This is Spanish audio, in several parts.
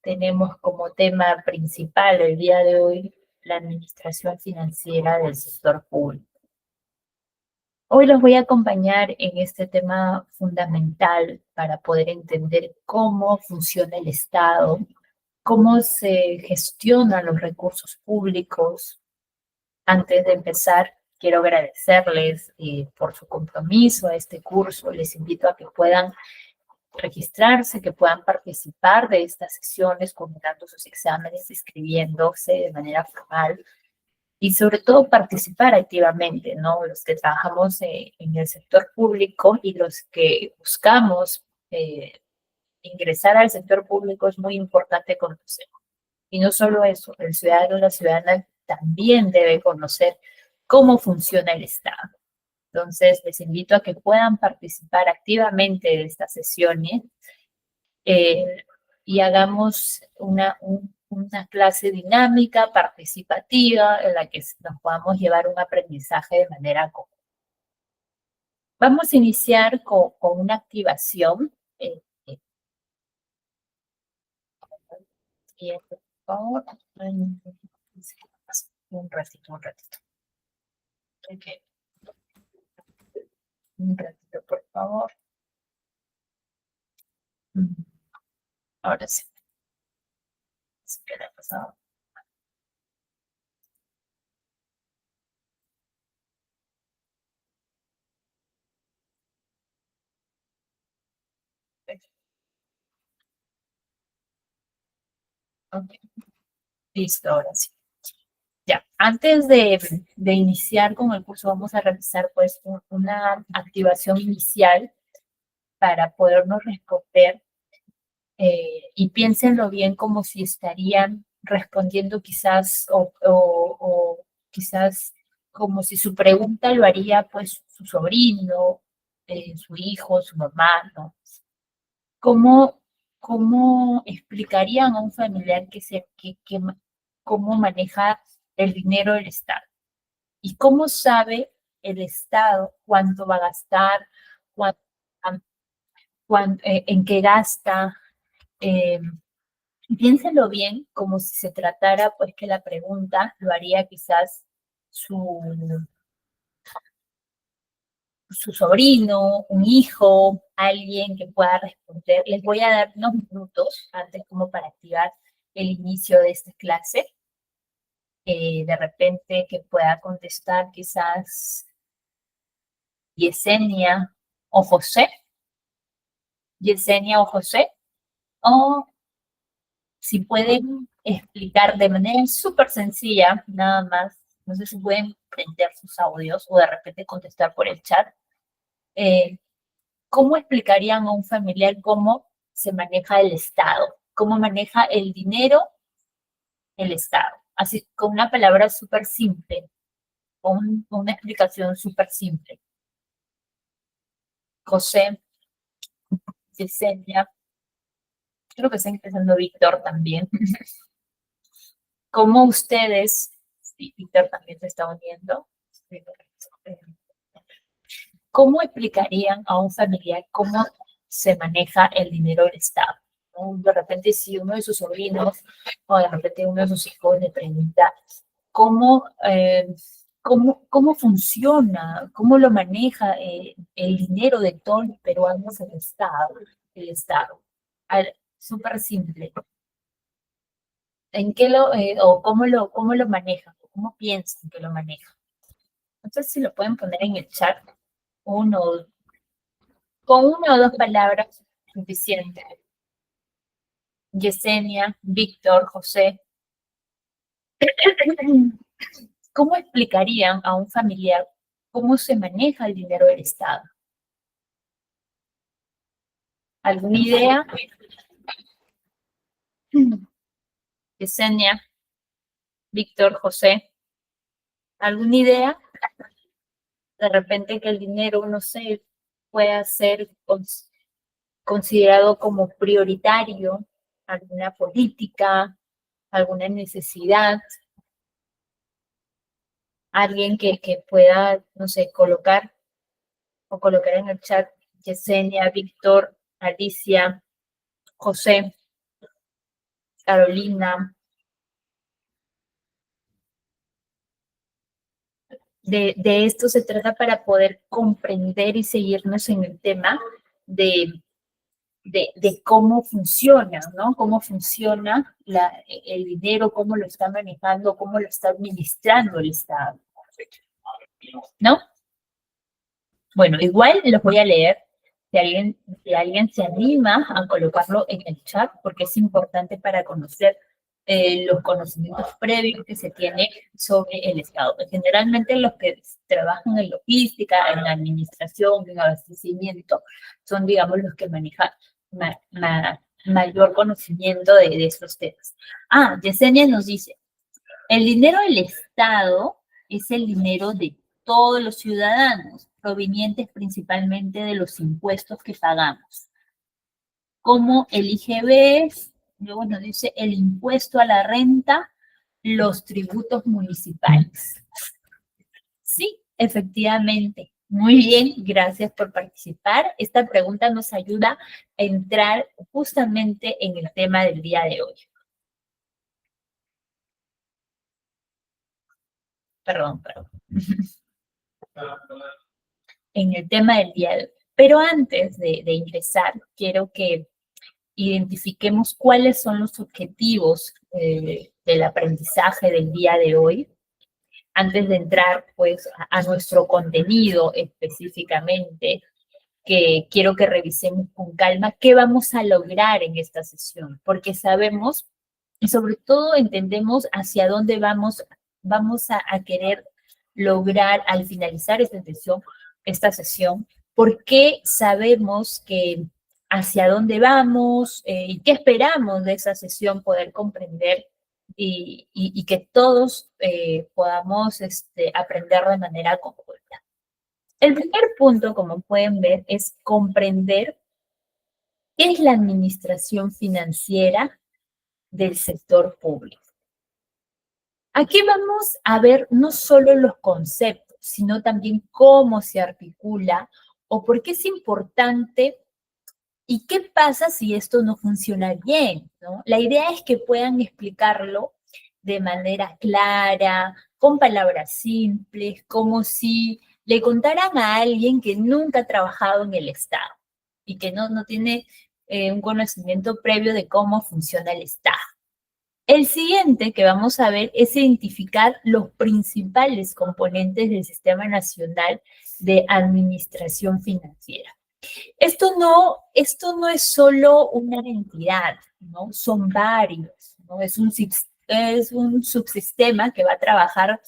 tenemos como tema principal el día de hoy la administración financiera del sector público. Hoy los voy a acompañar en este tema fundamental para poder entender cómo funciona el Estado, cómo se gestionan los recursos públicos. Antes de empezar, quiero agradecerles por su compromiso a este curso. Les invito a que puedan registrarse, que puedan participar de estas sesiones, combinando sus exámenes, inscribiéndose de manera formal y sobre todo participar activamente, ¿no? Los que trabajamos en el sector público y los que buscamos ingresar al sector público es muy importante conocer. Y no solo eso, el ciudadano o la ciudadana también debe conocer cómo funciona el Estado. Entonces, les invito a que puedan participar activamente de estas sesiones y hagamos una clase dinámica, participativa, en la que nos podamos llevar un aprendizaje de manera común. Vamos a iniciar con una activación. Por favor. Un ratito. Okay. Un ratito, por favor. Ahora sí. Espera, pasado. Okay. Listo, ahora sí. Ya, antes de iniciar con el curso, vamos a realizar pues una activación inicial para podernos responder y piénsenlo bien como si estarían respondiendo quizás o quizás como si su pregunta lo haría pues su sobrino, su hijo, su mamá, ¿no? ¿Cómo explicarían a un familiar cómo maneja el dinero del Estado? ¿Y cómo sabe el Estado cuánto va a gastar, en qué gasta? Eh, Piénselo bien, como si se tratara, pues que la pregunta lo haría quizás su, su sobrino, un hijo, alguien que pueda responder. Les voy a dar unos minutos antes como para activar el inicio de esta clase. De repente que pueda contestar quizás Yesenia o José. Yesenia o José. O si pueden explicar de manera súper sencilla, nada más, no sé si pueden prender sus audios o de repente contestar por el chat, ¿cómo explicarían a un familiar cómo se maneja el Estado? ¿Cómo maneja el dinero el Estado? Así, con una palabra súper simple, con una explicación súper simple. José, Yesenia, creo que está empezando Víctor también. ¿Cómo ustedes, sí, Víctor también se está uniendo, cómo explicarían a un familiar cómo se maneja el dinero del Estado? ¿No? De repente, si uno de sus sobrinos o de repente uno de sus hijos le pregunta cómo funciona, cómo lo maneja el dinero de todos los peruanos el Estado, súper simple. ¿En qué o cómo lo manejan? ¿Cómo piensan que lo manejan? Entonces, si lo pueden poner en el chat, con una o dos palabras suficiente. Yesenia, Víctor, José. ¿Cómo explicarían a un familiar cómo se maneja el dinero del Estado? ¿Alguna idea? Yesenia, Víctor, José. ¿Alguna idea? De repente que el dinero, no sé, pueda ser considerado como prioritario, alguna política, alguna necesidad, alguien que pueda, no sé, colocar en el chat Yesenia, Víctor, Alicia, José. Carolina. De esto se trata para poder comprender y seguirnos en el tema de, de cómo funciona, ¿no? Cómo funciona el dinero, cómo lo está manejando, cómo lo está administrando el Estado, ¿no? Bueno, igual los voy a leer. Si alguien se anima a colocarlo en el chat, porque es importante para conocer los conocimientos previos que se tiene sobre el Estado. Generalmente los que trabajan en logística, en administración, en abastecimiento, son, digamos, los que manejan mayor conocimiento de estos temas. Yesenia nos dice, el dinero del Estado es el dinero de todos los ciudadanos, provenientes principalmente de los impuestos que pagamos. Como el IGB, luego nos dice el impuesto a la renta, los tributos municipales. Sí, efectivamente. Muy bien, gracias por participar. Esta pregunta nos ayuda a entrar justamente en el tema del día de hoy. Perdón. En el tema del día de hoy. Pero antes de ingresar, quiero que identifiquemos cuáles son los objetivos del aprendizaje del día de hoy. Antes de entrar, pues, a nuestro contenido específicamente, que quiero que revisemos con calma qué vamos a lograr en esta sesión, porque sabemos y sobre todo entendemos hacia dónde vamos a querer lograr al finalizar esta sesión, porque sabemos que hacia dónde vamos y qué esperamos de esa sesión poder comprender y que todos podamos aprender de manera conjunta. El primer punto, como pueden ver, es comprender qué es la administración financiera del sector público. Aquí vamos a ver no solo los conceptos, sino también cómo se articula o por qué es importante y qué pasa si esto no funciona bien, ¿no? La idea es que puedan explicarlo de manera clara, con palabras simples, como si le contaran a alguien que nunca ha trabajado en el Estado y que no tiene un conocimiento previo de cómo funciona el Estado. El siguiente que vamos a ver es identificar los principales componentes del Sistema Nacional de Administración Financiera. Esto no es solo una entidad, ¿no? Son varios, ¿no? Es un subsistema que va a trabajar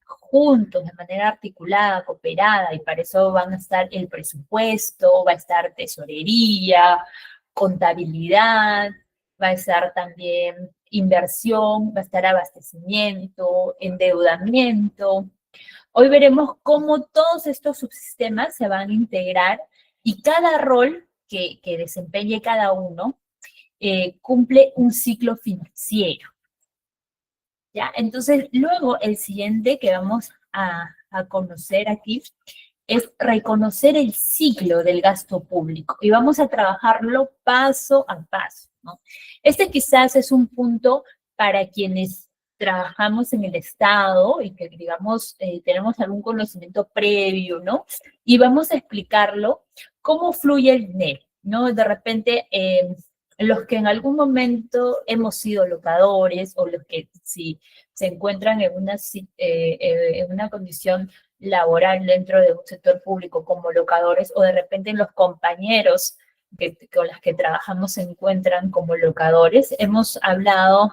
juntos, de manera articulada, cooperada, y para eso van a estar el presupuesto, va a estar tesorería, contabilidad, va a estar también inversión, va a estar abastecimiento, endeudamiento. Hoy veremos cómo todos estos subsistemas se van a integrar y cada rol que desempeñe cada uno cumple un ciclo financiero. ¿Ya? Entonces, luego el siguiente que vamos a conocer aquí es reconocer el ciclo del gasto público y vamos a trabajarlo paso a paso, ¿no? Este quizás es un punto para quienes trabajamos en el Estado y que, digamos, tenemos algún conocimiento previo, ¿no? Y vamos a explicarlo cómo fluye el dinero, ¿no? De repente, los que en algún momento hemos sido locadores o los que si se encuentran en una condición laboral dentro de un sector público como locadores o de repente los compañeros con los que trabajamos se encuentran como locadores. Hemos hablado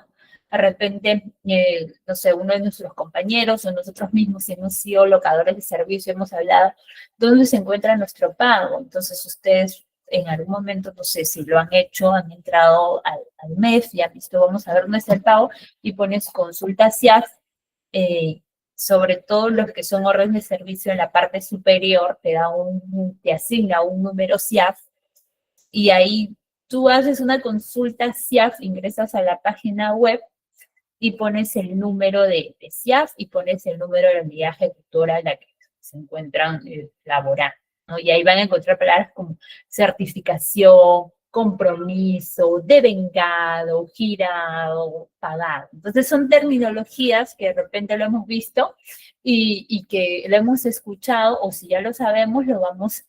de repente, no sé, uno de nuestros compañeros o nosotros mismos, si hemos sido locadores de servicio, hemos hablado dónde se encuentra nuestro pago. Entonces ustedes en algún momento, no sé si lo han hecho, han entrado al MEF y han visto, vamos a ver dónde está el pago y pones consulta CIAF, sobre todo los que son órdenes de servicio en la parte superior, te asigna un número CIAF y ahí tú haces una consulta CIAF, ingresas a la página web y pones el número de CIAF y pones el número de la unidad ejecutora en la que se encuentran laborando, ¿no? Y ahí van a encontrar palabras como certificación, compromiso, devengado, girado, pagado. Entonces son terminologías que de repente lo hemos visto y que lo hemos escuchado, o si ya lo sabemos, vamos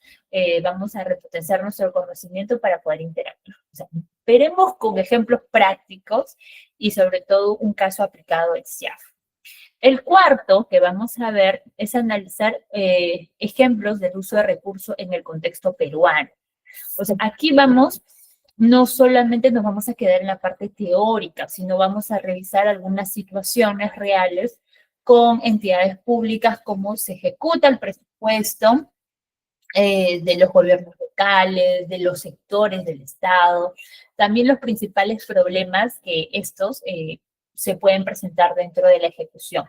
a repotenciar nuestro conocimiento para poder interactuar. O sea, veremos con ejemplos prácticos y sobre todo un caso aplicado en SIAF. El cuarto que vamos a ver es analizar ejemplos del uso de recursos en el contexto peruano. O sea, aquí no solamente nos vamos a quedar en la parte teórica, sino vamos a revisar algunas situaciones reales con entidades públicas, cómo se ejecuta el presupuesto de los gobiernos locales, de los sectores del Estado, también los principales problemas que estos se pueden presentar dentro de la ejecución.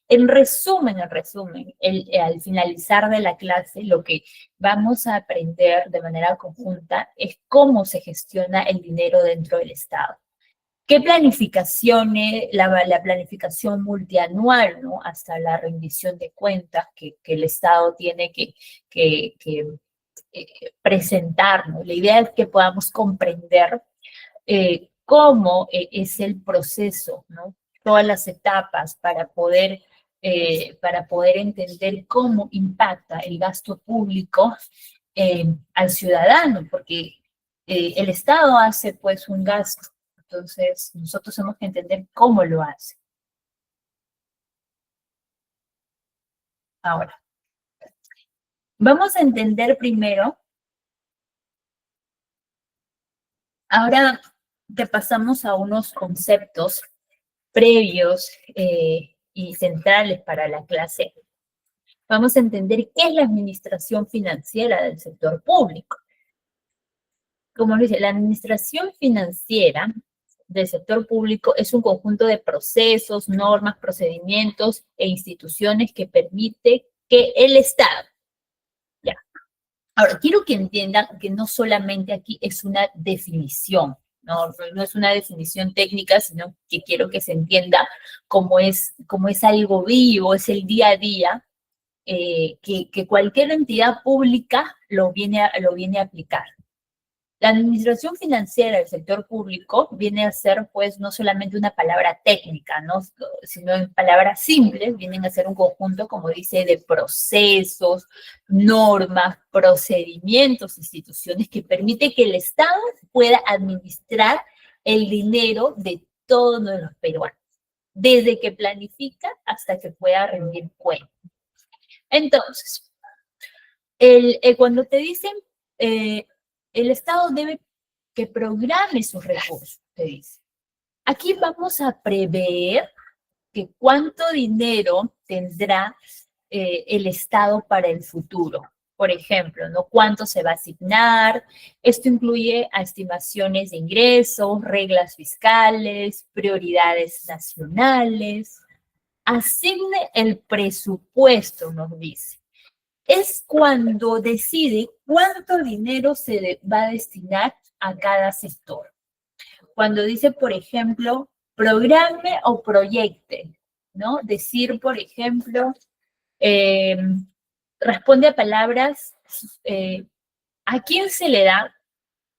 En resumen, al finalizar de la clase, lo que vamos a aprender de manera conjunta es cómo se gestiona el dinero dentro del Estado. ¿Qué planificaciones, la planificación multianual, ¿no? Hasta la rendición de cuentas que el Estado tiene que presentar, ¿no? La idea es que podamos comprender cómo es el proceso, ¿no? Todas las etapas para poder entender cómo impacta el gasto público al ciudadano, porque el Estado hace pues un gasto, entonces nosotros tenemos que entender cómo lo hace. Ahora, vamos a entender primero, ahora te pasamos a unos conceptos previos y centrales para la clase. Vamos a entender qué es la administración financiera del sector público. Como lo dice, la administración financiera del sector público es un conjunto de procesos, normas, procedimientos e instituciones que permite que el Estado, ya. Ahora, quiero que entiendan que no solamente aquí es una definición, no es una definición técnica, sino que quiero que se entienda como es algo vivo, es el día a día, que cualquier entidad pública lo viene a aplicar. La administración financiera del sector público viene a ser, pues, no solamente una palabra técnica, ¿no? Sino en palabras simples, vienen a ser un conjunto, como dice, de procesos, normas, procedimientos, instituciones que permite que el Estado pueda administrar el dinero de todos los peruanos, desde que planifica hasta que pueda rendir cuentas. Entonces, cuando te dicen el Estado debe que programe sus recursos, te dice. Aquí vamos a prever que cuánto dinero tendrá el Estado para el futuro. Por ejemplo, ¿no? ¿Cuánto se va a asignar? Esto incluye a estimaciones de ingresos, reglas fiscales, prioridades nacionales. Asigne el presupuesto, nos dice. Es cuando decide cuánto dinero se va a destinar a cada sector. Cuando dice, por ejemplo, programe o proyecte, ¿no? Decir, por ejemplo, responde a palabras, ¿a quién se le da?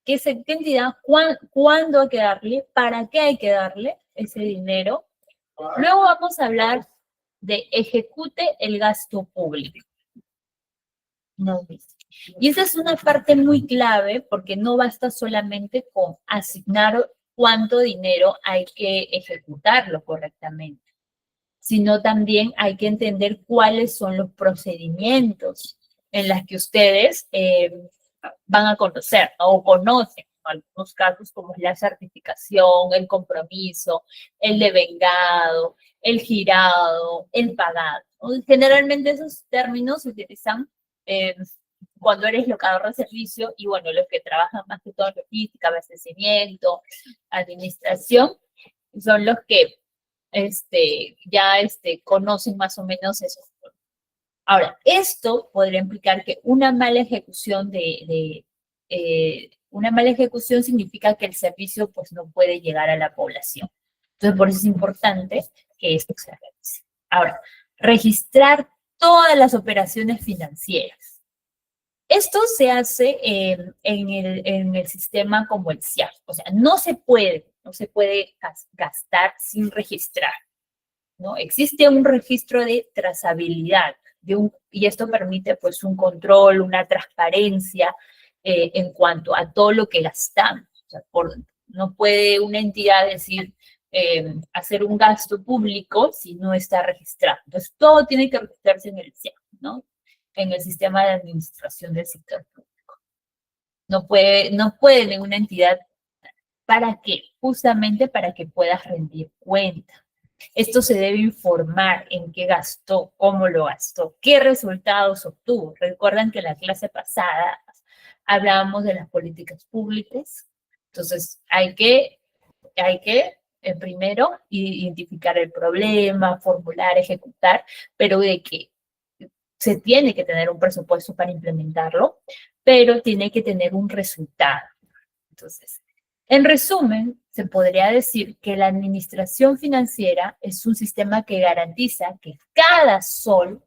¿Qué entidad? ¿Cuándo hay que darle? ¿Para qué hay que darle ese dinero? Luego vamos a hablar de ejecute el gasto público. No, y esa es una parte muy clave porque no basta solamente con asignar cuánto dinero hay que ejecutarlo correctamente, sino también hay que entender cuáles son los procedimientos en los que ustedes van a conocer, ¿no? O conocen, en algunos casos como la certificación, el compromiso, el devengado, el girado, el pagado, ¿no? Generalmente esos términos se utilizan cuando eres locador de servicio y bueno, los que trabajan más que todo en logística, abastecimiento, administración, son los que ya conocen más o menos eso. Ahora, esto podría implicar que una mala ejecución una mala ejecución significa que el servicio pues no puede llegar a la población. Entonces, por eso es importante que esto se realice. Ahora, registrar todas las operaciones financieras. Esto se hace en el sistema como el SIAF. O sea, no se puede gastar sin registrar, ¿no? Existe un registro de trazabilidad y esto permite pues un control, una transparencia en cuanto a todo lo que gastamos. O sea, no puede una entidad decir hacer un gasto público si no está registrado. Entonces, todo tiene que registrarse en el SIAF, ¿no? En el sistema de administración del sector público. No puede ninguna entidad. ¿Para qué? Justamente para que puedas rendir cuenta. Esto se debe informar en qué gastó, cómo lo gastó, qué resultados obtuvo. Recuerdan que en la clase pasada hablábamos de las políticas públicas. Entonces, hay que primero identificar el problema, formular, ejecutar, pero de que se tiene que tener un presupuesto para implementarlo, pero tiene que tener un resultado. Entonces, en resumen, se podría decir que la administración financiera es un sistema que garantiza que cada sol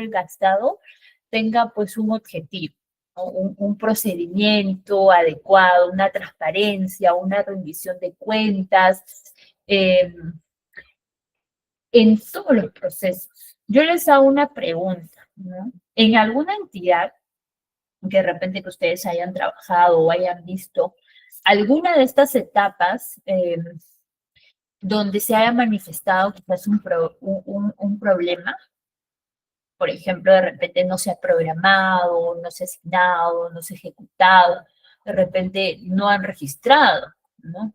gastado tenga pues un objetivo, ¿no? Un procedimiento adecuado, una transparencia, una rendición de cuentas, en todos los procesos. Yo les hago una pregunta, ¿no? En alguna entidad que de repente que ustedes hayan trabajado o hayan visto alguna de estas etapas donde se haya manifestado quizás un problema, por ejemplo, de repente no se ha programado, no se ha asignado, no se ha ejecutado, de repente no han registrado, ¿no?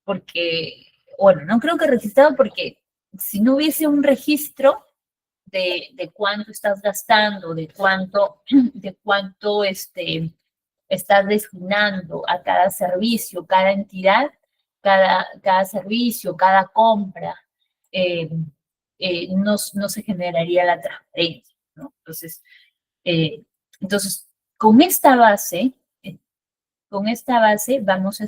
Porque, bueno, no creo que registrado porque si no hubiese un registro de cuánto estás gastando, de cuánto estás destinando a cada servicio, cada entidad, cada servicio, cada compra, no se generaría la transparencia, ¿no? Eh, entonces con esta base, vamos a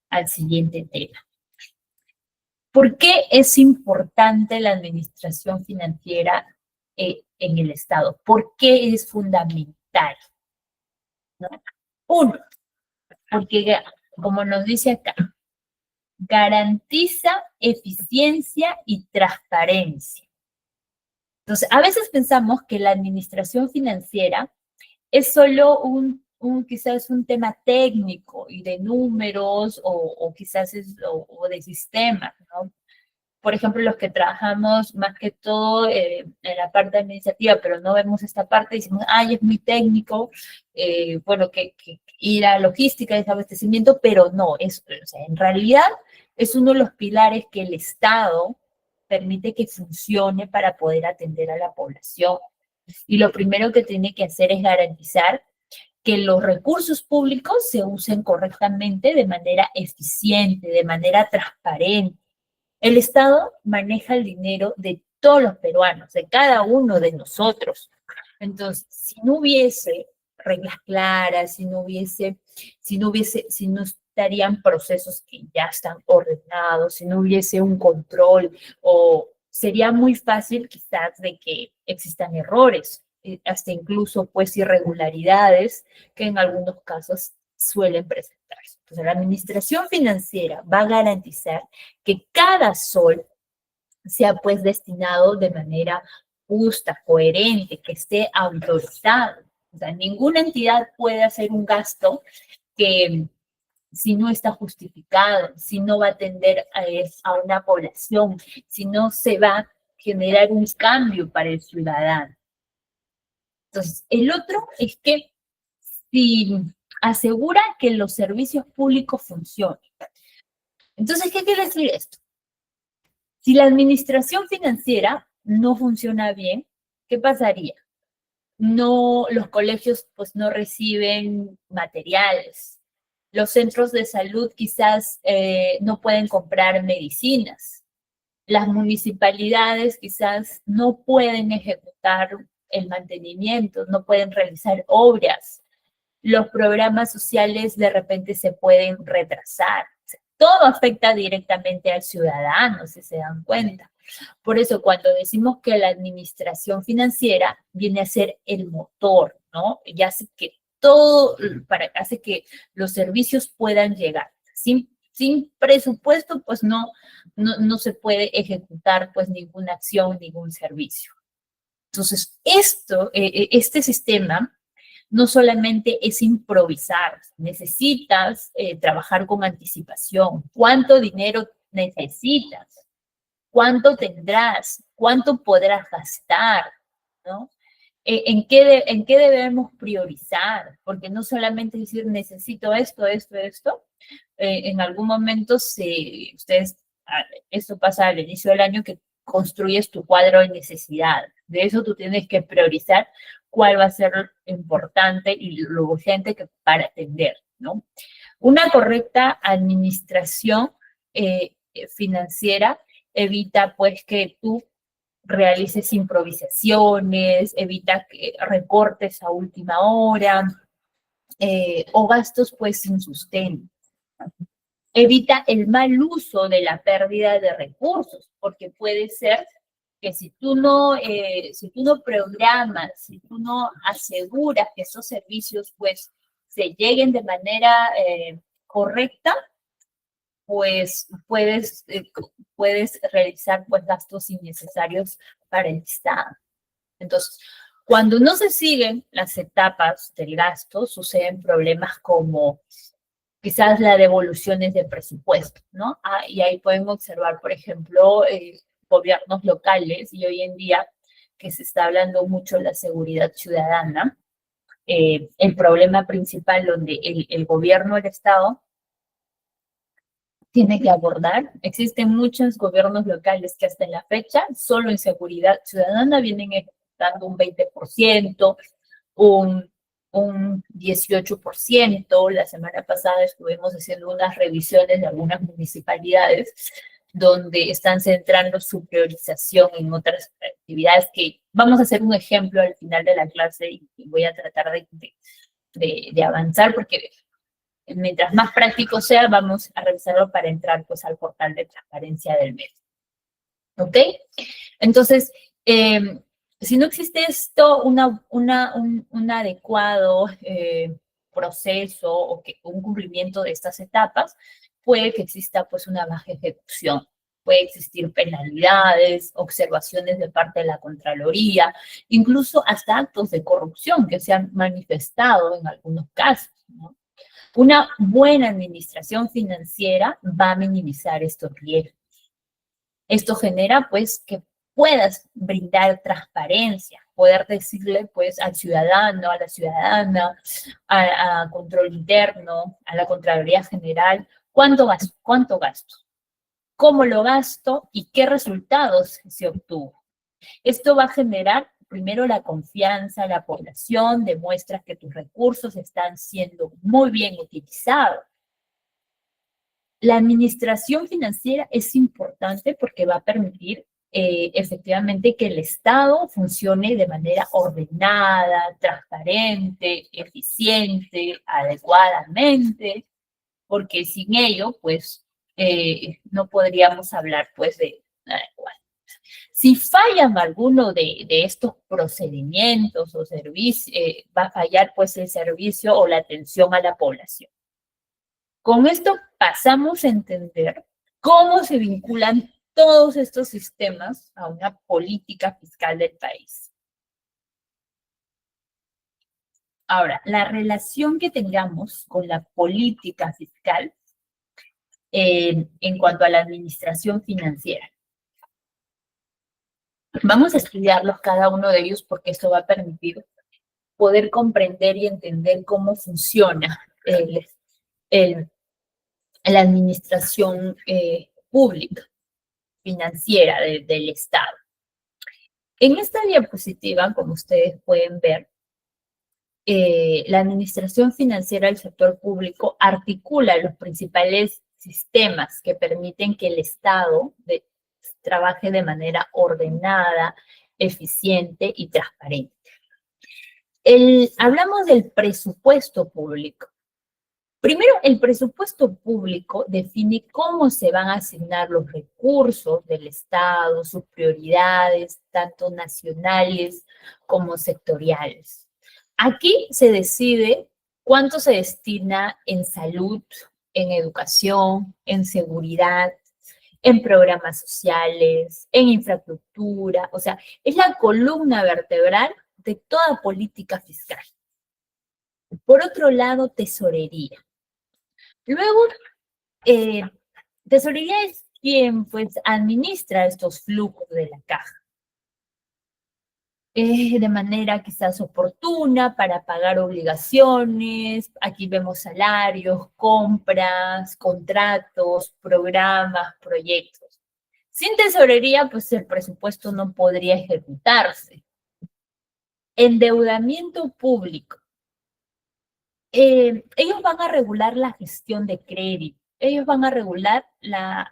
al siguiente tema. ¿Por qué es importante la administración financiera en el Estado? ¿Por qué es fundamental? ¿No? Uno, porque como nos dice acá, garantiza eficiencia y transparencia. Entonces, a veces pensamos que la administración financiera es solo quizás un tema técnico y de números o quizás o de sistemas, ¿no? Por ejemplo, los que trabajamos más que todo en la parte administrativa, pero no vemos esta parte, decimos, ay, es muy técnico, bueno, ir a logística, desabastecimiento, pero no, o sea, en realidad es uno de los pilares que el Estado permite que funcione para poder atender a la población. Y lo primero que tiene que hacer es garantizar que los recursos públicos se usen correctamente, de manera eficiente, de manera transparente. El Estado maneja el dinero de todos los peruanos, de cada uno de nosotros. Entonces, si no hubiese reglas claras, si no estarían procesos que ya están ordenados, si no hubiese un control, o sería muy fácil quizás de que existan errores, hasta incluso pues irregularidades que en algunos casos suelen presentarse. Entonces, la administración financiera va a garantizar que cada sol sea pues destinado de manera justa, coherente, que esté autorizado. O sea, ninguna entidad puede hacer un gasto que si no está justificado, si no va a atender a una población, si no se va a generar un cambio para el ciudadano. Entonces, el otro es que si asegura que los servicios públicos funcionen. Entonces, ¿qué quiere decir esto? Si la administración financiera no funciona bien, ¿qué pasaría? Los colegios pues no reciben materiales. Los centros de salud quizás no pueden comprar medicinas. Las municipalidades quizás no pueden ejecutar el mantenimiento, no pueden realizar obras. Los programas sociales de repente se pueden retrasar. todo afecta directamente al ciudadano, si se dan cuenta. Por eso cuando decimos que la administración financiera viene a ser el motor, ¿no? Y hace que hace que los servicios puedan llegar. Sin presupuesto, pues no se puede ejecutar pues ninguna acción, ningún servicio. Entonces, este sistema no solamente es improvisar, necesitas trabajar con anticipación. ¿Cuánto dinero necesitas? ¿Cuánto tendrás? ¿Cuánto podrás gastar? ¿No? ¿En qué debemos priorizar? Porque no solamente decir necesito esto. En algún momento esto pasa al inicio del año que construyes tu cuadro de necesidad. De eso tú tienes que priorizar cuál va a ser lo importante y lo urgente para atender, ¿no? Una correcta administración financiera evita pues que tú realices improvisaciones, evita que recortes a última hora o gastos pues sin sustento. Evita el mal uso de la pérdida de recursos, porque puede ser que si tú no programas, si tú no aseguras que esos servicios pues se lleguen de manera correcta, pues puedes realizar pues gastos innecesarios para el Estado. Entonces, cuando no se siguen las etapas del gasto, suceden problemas como quizás las devoluciones de presupuesto, ¿no? Y ahí pueden observar, por ejemplo, gobiernos locales y hoy en día que se está hablando mucho de la seguridad ciudadana, el problema principal donde el gobierno, el Estado, tiene que abordar. Existen muchos gobiernos locales que hasta en la fecha, solo en seguridad ciudadana, vienen ejecutando un 20%, un 18%. La semana pasada estuvimos haciendo unas revisiones de algunas municipalidades donde están centrando su priorización en otras actividades que vamos a hacer un ejemplo al final de la clase y voy a tratar de avanzar porque mientras más práctico sea, vamos a revisarlo para entrar pues al portal de transparencia del mes. ¿Ok? Entonces, si no existe esto, un adecuado proceso o un cumplimiento de estas etapas, puede que exista pues una baja ejecución. Puede existir penalidades, observaciones de parte de la Contraloría, incluso hasta actos de corrupción que se han manifestado en algunos casos, ¿no? Una buena administración financiera va a minimizar estos riesgos. Esto genera, pues, que puedas brindar transparencia, poder decirle, pues, al ciudadano, a la ciudadana, a control interno, a la Contraloría General, cuánto gasto, cómo lo gasto y qué resultados se obtuvo. Esto va a generar primero la confianza, la población demuestra que tus recursos están siendo muy bien utilizados. La administración financiera es importante porque va a permitir efectivamente que el Estado funcione de manera ordenada, transparente, eficiente, adecuadamente, porque sin ello, pues, no podríamos hablar, pues, de adecuado. Si fallan alguno de estos procedimientos o servicios, va a fallar pues el servicio o la atención a la población. Con esto pasamos a entender cómo se vinculan todos estos sistemas a una política fiscal del país. Ahora, la relación que tengamos con la política fiscal en cuanto a la administración financiera. Vamos a estudiarlos cada uno de ellos porque esto va a permitir poder comprender y entender cómo funciona la administración pública, financiera del Estado. En esta diapositiva, como ustedes pueden ver, la administración financiera del sector público articula los principales sistemas que permiten que el Estado trabaje de manera ordenada, eficiente y transparente. Hablamos del presupuesto público. Primero, el presupuesto público define cómo se van a asignar los recursos del Estado, sus prioridades, tanto nacionales como sectoriales. Aquí se decide cuánto se destina en salud, en educación, en seguridad, en programas sociales, en infraestructura, o sea, es la columna vertebral de toda política fiscal. Por otro lado, tesorería. Luego, eh, tesorería es quien pues administra estos flujos de la caja. De manera quizás oportuna para pagar obligaciones. Aquí vemos salarios, compras, contratos, programas, proyectos. Sin tesorería, pues el presupuesto no podría ejecutarse. Endeudamiento público. Ellos van a regular la gestión de crédito, ellos van a regular la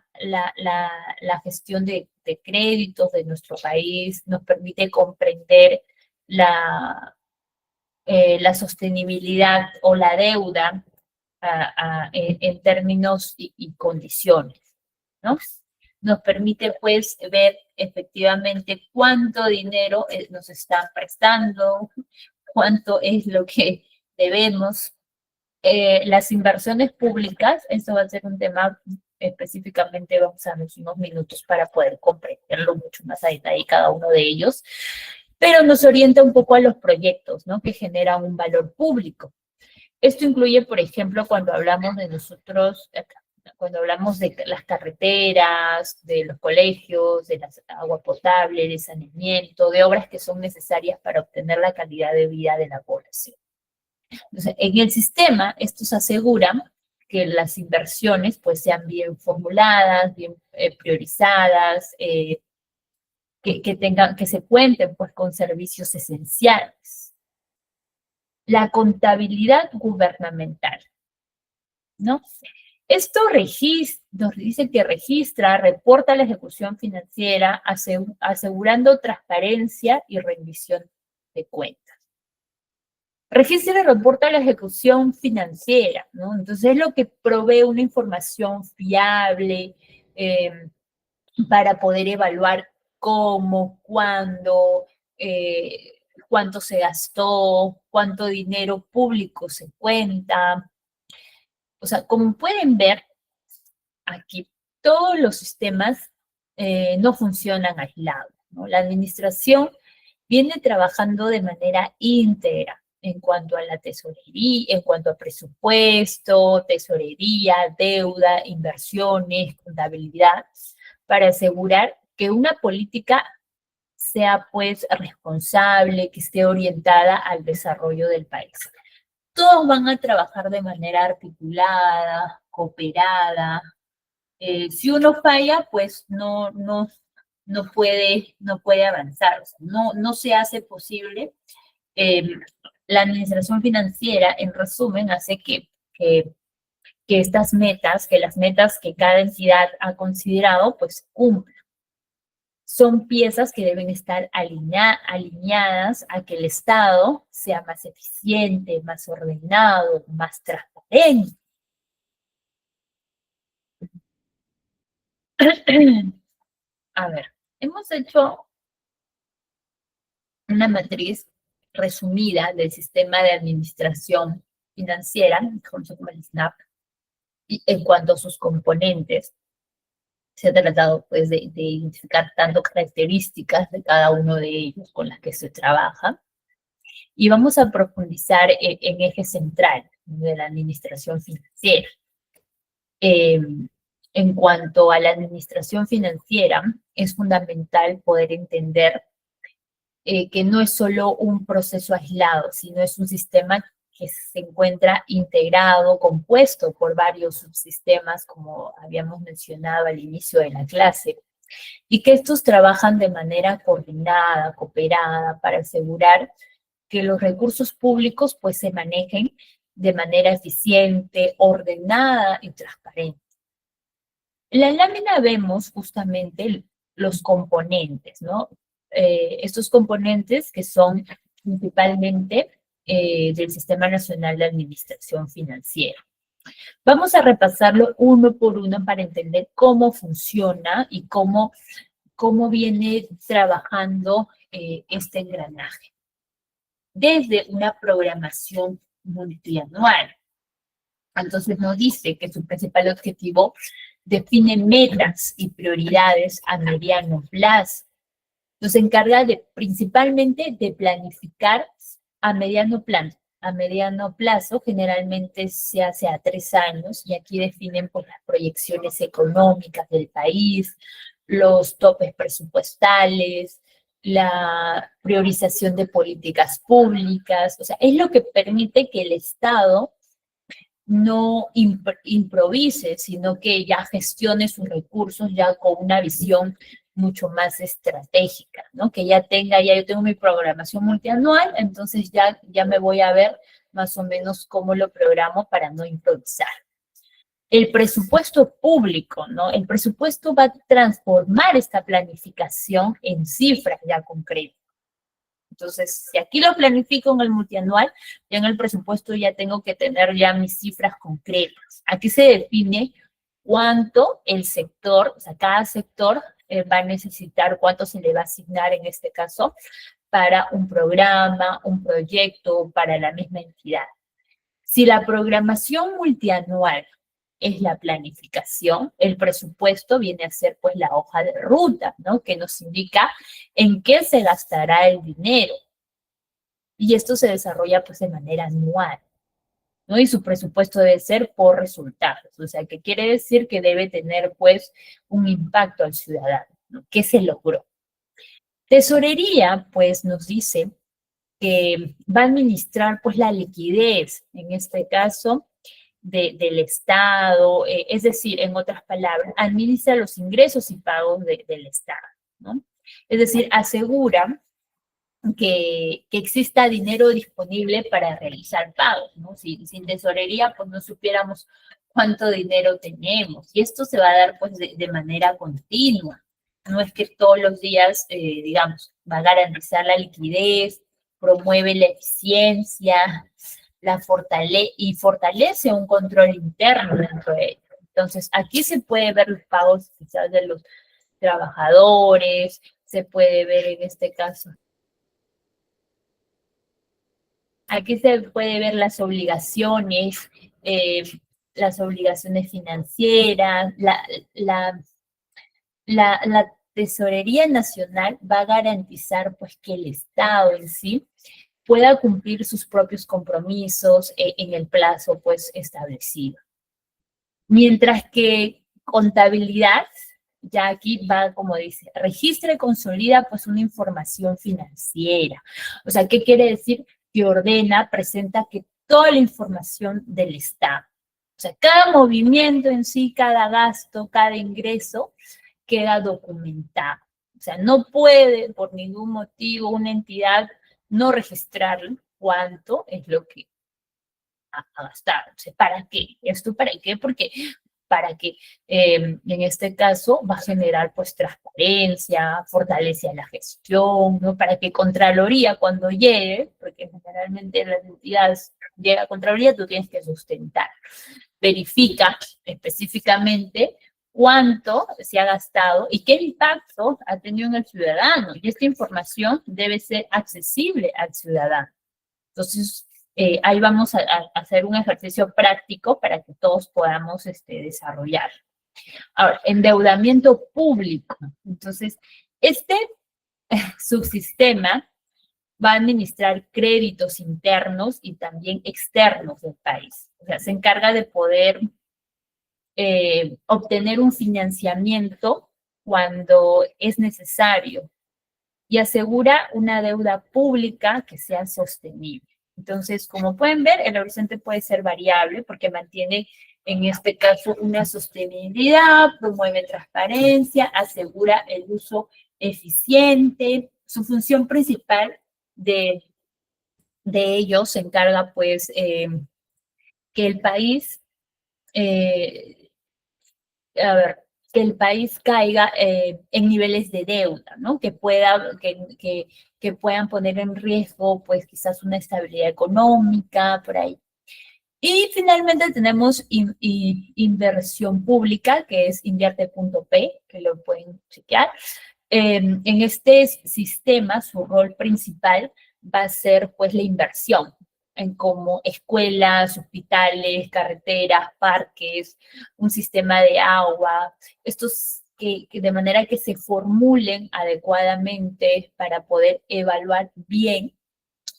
gestión de créditos de nuestro país, nos permite comprender la sostenibilidad o la deuda en términos y condiciones, ¿no? Nos permite, pues, ver efectivamente cuánto dinero nos están prestando, cuánto es lo que debemos. Las inversiones públicas, eso va a ser un tema específicamente, vamos a ver unos minutos para poder comprenderlo mucho más a detalle cada uno de ellos, pero nos orienta un poco a los proyectos, ¿no? Que generan un valor público. Esto incluye, por ejemplo, cuando hablamos de nosotros, cuando hablamos de las carreteras, de los colegios, de la agua potable, de saneamiento, de obras que son necesarias para obtener la calidad de vida de la población. Entonces, en el sistema, estos aseguran que las inversiones pues sean bien formuladas, bien priorizadas, que se cuenten pues con servicios esenciales. La contabilidad gubernamental, ¿no? Esto nos dice que registra, reporta la ejecución financiera, asegurando transparencia y rendición de cuentas. Registra y reporta la ejecución financiera, ¿no? Entonces es lo que provee una información fiable para poder evaluar cómo, cuándo, cuánto se gastó, cuánto dinero público se cuenta. O sea, como pueden ver, aquí todos los sistemas no funcionan aislados, ¿no? La administración viene trabajando de manera íntegra en cuanto a la tesorería, en cuanto a presupuesto, tesorería, deuda, inversiones, contabilidad, para asegurar que una política sea pues responsable, que esté orientada al desarrollo del país. Todos van a trabajar de manera articulada, cooperada. Si uno falla, pues no puede avanzar. O sea, no se hace posible. La administración financiera, en resumen, hace que estas metas, que las metas que cada entidad ha considerado, pues cumplan. Son piezas que deben estar alineadas a que el Estado sea más eficiente, más ordenado, más transparente. A ver, hemos hecho una matriz resumida del sistema de administración financiera, conocido como el SNAP, y en cuanto a sus componentes. Se ha tratado pues de identificar tanto características de cada uno de ellos con las que se trabaja. Y vamos a profundizar en eje central de la administración financiera. En cuanto a la administración financiera, es fundamental poder entender que no es solo un proceso aislado, sino es un sistema que se encuentra integrado, compuesto por varios subsistemas, como habíamos mencionado al inicio de la clase, y que estos trabajan de manera coordinada, cooperada, para asegurar que los recursos públicos pues se manejen de manera eficiente, ordenada y transparente. En la lámina vemos justamente los componentes, ¿no? Estos componentes que son principalmente del Sistema Nacional de Administración Financiera. Vamos a repasarlo uno por uno para entender cómo funciona y cómo viene trabajando este engranaje. Desde una programación multianual. Entonces nos dice que su principal objetivo define metas y prioridades a mediano plazo. Nos encarga principalmente de planificar a mediano plazo. A mediano plazo generalmente se hace a 3 años y aquí definen pues, las proyecciones económicas del país, los topes presupuestales, la priorización de políticas públicas, o sea, es lo que permite que el Estado no improvise, sino que ya gestione sus recursos ya con una visión mucho más estratégica, ¿no? Que ya yo tengo mi programación multianual, entonces ya me voy a ver más o menos cómo lo programo para no improvisar. El presupuesto público, ¿no? El presupuesto va a transformar esta planificación en cifras ya concretas. Entonces, si aquí lo planifico en el multianual, ya en el presupuesto ya tengo que tener ya mis cifras concretas. Aquí se define cuánto el sector, o sea, cada sector va a necesitar, cuánto se le va a asignar en este caso para un programa, un proyecto, para la misma entidad. Si la programación multianual es la planificación, el presupuesto viene a ser pues la hoja de ruta, ¿no? Que nos indica en qué se gastará el dinero. Y esto se desarrolla pues de manera anual, ¿no? Y su presupuesto debe ser por resultados, o sea, que quiere decir que debe tener pues un impacto al ciudadano, ¿no? ¿Qué se logró? Tesorería pues nos dice que va a administrar pues la liquidez, en este caso, del Estado, es decir, en otras palabras, administra los ingresos y pagos del Estado, ¿no? Es decir, asegura que exista dinero disponible para realizar pagos, ¿no? Sin tesorería, pues no supiéramos cuánto dinero tenemos. Y esto se va a dar, pues, de manera continua. No es que todos los días, digamos, va a garantizar la liquidez, promueve la eficiencia, y fortalece un control interno dentro de ello. Entonces, aquí se puede ver los pagos quizás de los trabajadores, se puede ver en este caso. Aquí se puede ver eh, las obligaciones financieras, la Tesorería Nacional va a garantizar pues que el Estado en sí pueda cumplir sus propios compromisos en el plazo pues establecido. Mientras que contabilidad, ya aquí va como dice, registra y consolida pues una información financiera. O sea, ¿qué quiere decir? Que ordena, presenta que toda la información del Estado. O sea, cada movimiento en sí, cada gasto, cada ingreso queda documentado. O sea, no puede por ningún motivo una entidad no registrar cuánto es lo que a gastar. O sea, ¿para qué? ¿Esto para qué? Porque para que en este caso va a generar pues transparencia, fortalece la gestión, ¿no? Para que Contraloría cuando llegue, porque generalmente las entidades llega a Contraloría, tú tienes que sustentar, verifica específicamente cuánto se ha gastado y qué impacto ha tenido en el ciudadano. Y esta información debe ser accesible al ciudadano. Entonces, ahí vamos a hacer un ejercicio práctico para que todos podamos desarrollar. Ahora, endeudamiento público. Entonces, este subsistema va a administrar créditos internos y también externos del país. O sea, se encarga de poder obtener un financiamiento cuando es necesario y asegura una deuda pública que sea sostenible. Entonces, como pueden ver, el horizonte puede ser variable porque mantiene, en este caso, una sostenibilidad, promueve transparencia, asegura el uso eficiente. Su función principal de ello se encarga, pues, que el país, eh, a ver, que el país caiga en niveles de deuda, ¿no? Que puedan poner en riesgo, pues, quizás una estabilidad económica, por ahí. Y finalmente tenemos inversión pública, que es invierte.p, que lo pueden chequear. En este sistema, su rol principal va a ser pues la inversión en como escuelas, hospitales, carreteras, parques, un sistema de agua, estos que de manera que se formulen adecuadamente para poder evaluar bien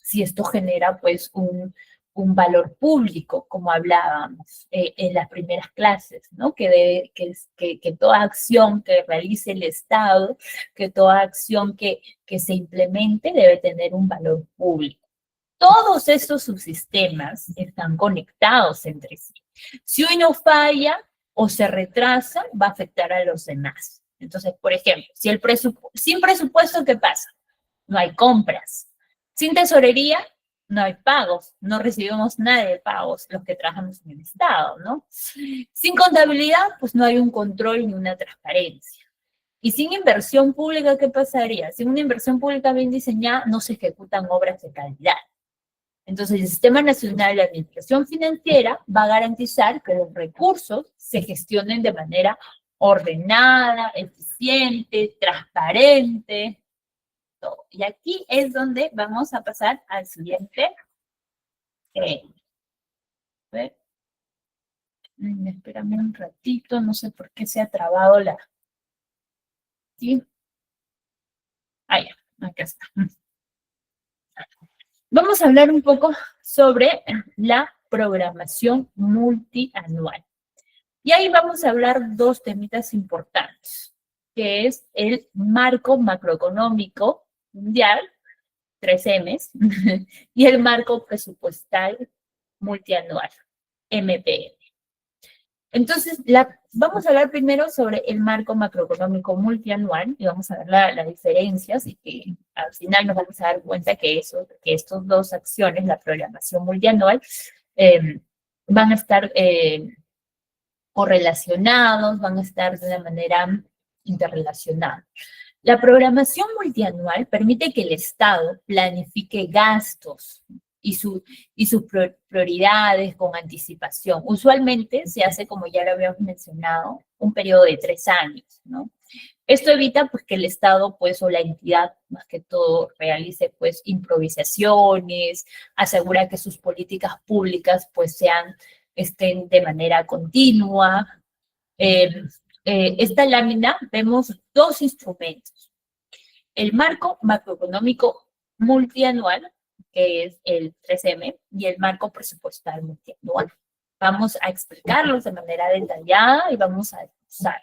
si esto genera pues un valor público, como hablábamos en las primeras clases, ¿no? Que toda acción que realice el Estado, que toda acción que se implemente debe tener un valor público. Todos estos subsistemas están conectados entre sí. Si uno falla o se retrasa, va a afectar a los demás. Entonces, por ejemplo, si sin presupuesto, ¿qué pasa? No hay compras. Sin tesorería, no hay pagos. No recibimos nada de pagos los que trabajamos en el Estado, ¿no? Sin contabilidad, pues no hay un control ni una transparencia. Y sin inversión pública, ¿qué pasaría? Sin una inversión pública bien diseñada, no se ejecutan obras de calidad. Entonces, el Sistema Nacional de Administración Financiera va a garantizar que los recursos se gestionen de manera ordenada, eficiente, transparente. Todo. Y aquí es donde vamos a pasar al siguiente. Espérame un ratito, no sé por qué se ha trabado la... ¿Sí? Ah, ya, acá está. Vamos a hablar un poco sobre la programación multianual. Y ahí vamos a hablar dos temitas importantes, que es el marco macroeconómico mundial, 3Ms, y el marco presupuestal multianual, MPM. Entonces, vamos a hablar primero sobre el marco macroeconómico multianual y vamos a ver las diferencias y que al final nos vamos a dar cuenta que estas dos acciones, la programación multianual, van a estar correlacionados, van a estar de una manera interrelacionada. La programación multianual permite que el Estado planifique gastos y sus prioridades con anticipación. Usualmente se hace, como ya lo habíamos mencionado, un periodo de 3 años, ¿no? Esto evita pues, que el Estado pues, o la entidad, más que todo, realice pues, improvisaciones, asegura que sus políticas públicas pues, estén de manera continua. Esta lámina vemos dos instrumentos. El marco macroeconómico multianual, que es el 3M, y el marco presupuestal multianual. Vamos a explicarlos de manera detallada y vamos a usar.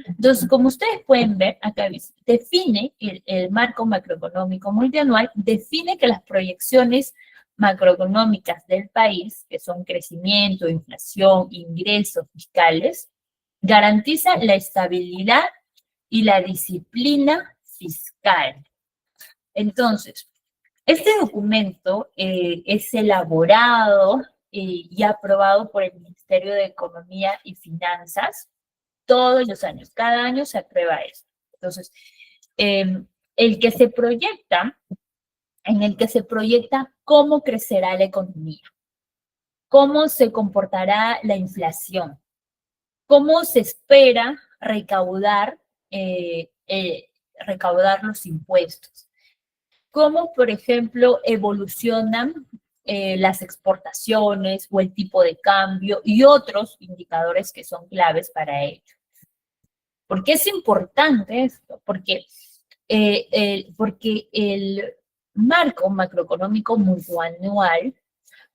Entonces, como ustedes pueden ver, acá define el marco macroeconómico multianual, define que las proyecciones macroeconómicas del país, que son crecimiento, inflación, ingresos fiscales, garantizan la estabilidad y la disciplina fiscal. Entonces, este documento es elaborado y aprobado por el Ministerio de Economía y Finanzas todos los años. Cada año se aprueba esto. Entonces, en el que se proyecta cómo crecerá la economía, cómo se comportará la inflación, cómo se espera recaudar los impuestos, cómo, por ejemplo, evolucionan las exportaciones o el tipo de cambio y otros indicadores que son claves para ello. ¿Por qué es importante esto? Porque el marco macroeconómico multianual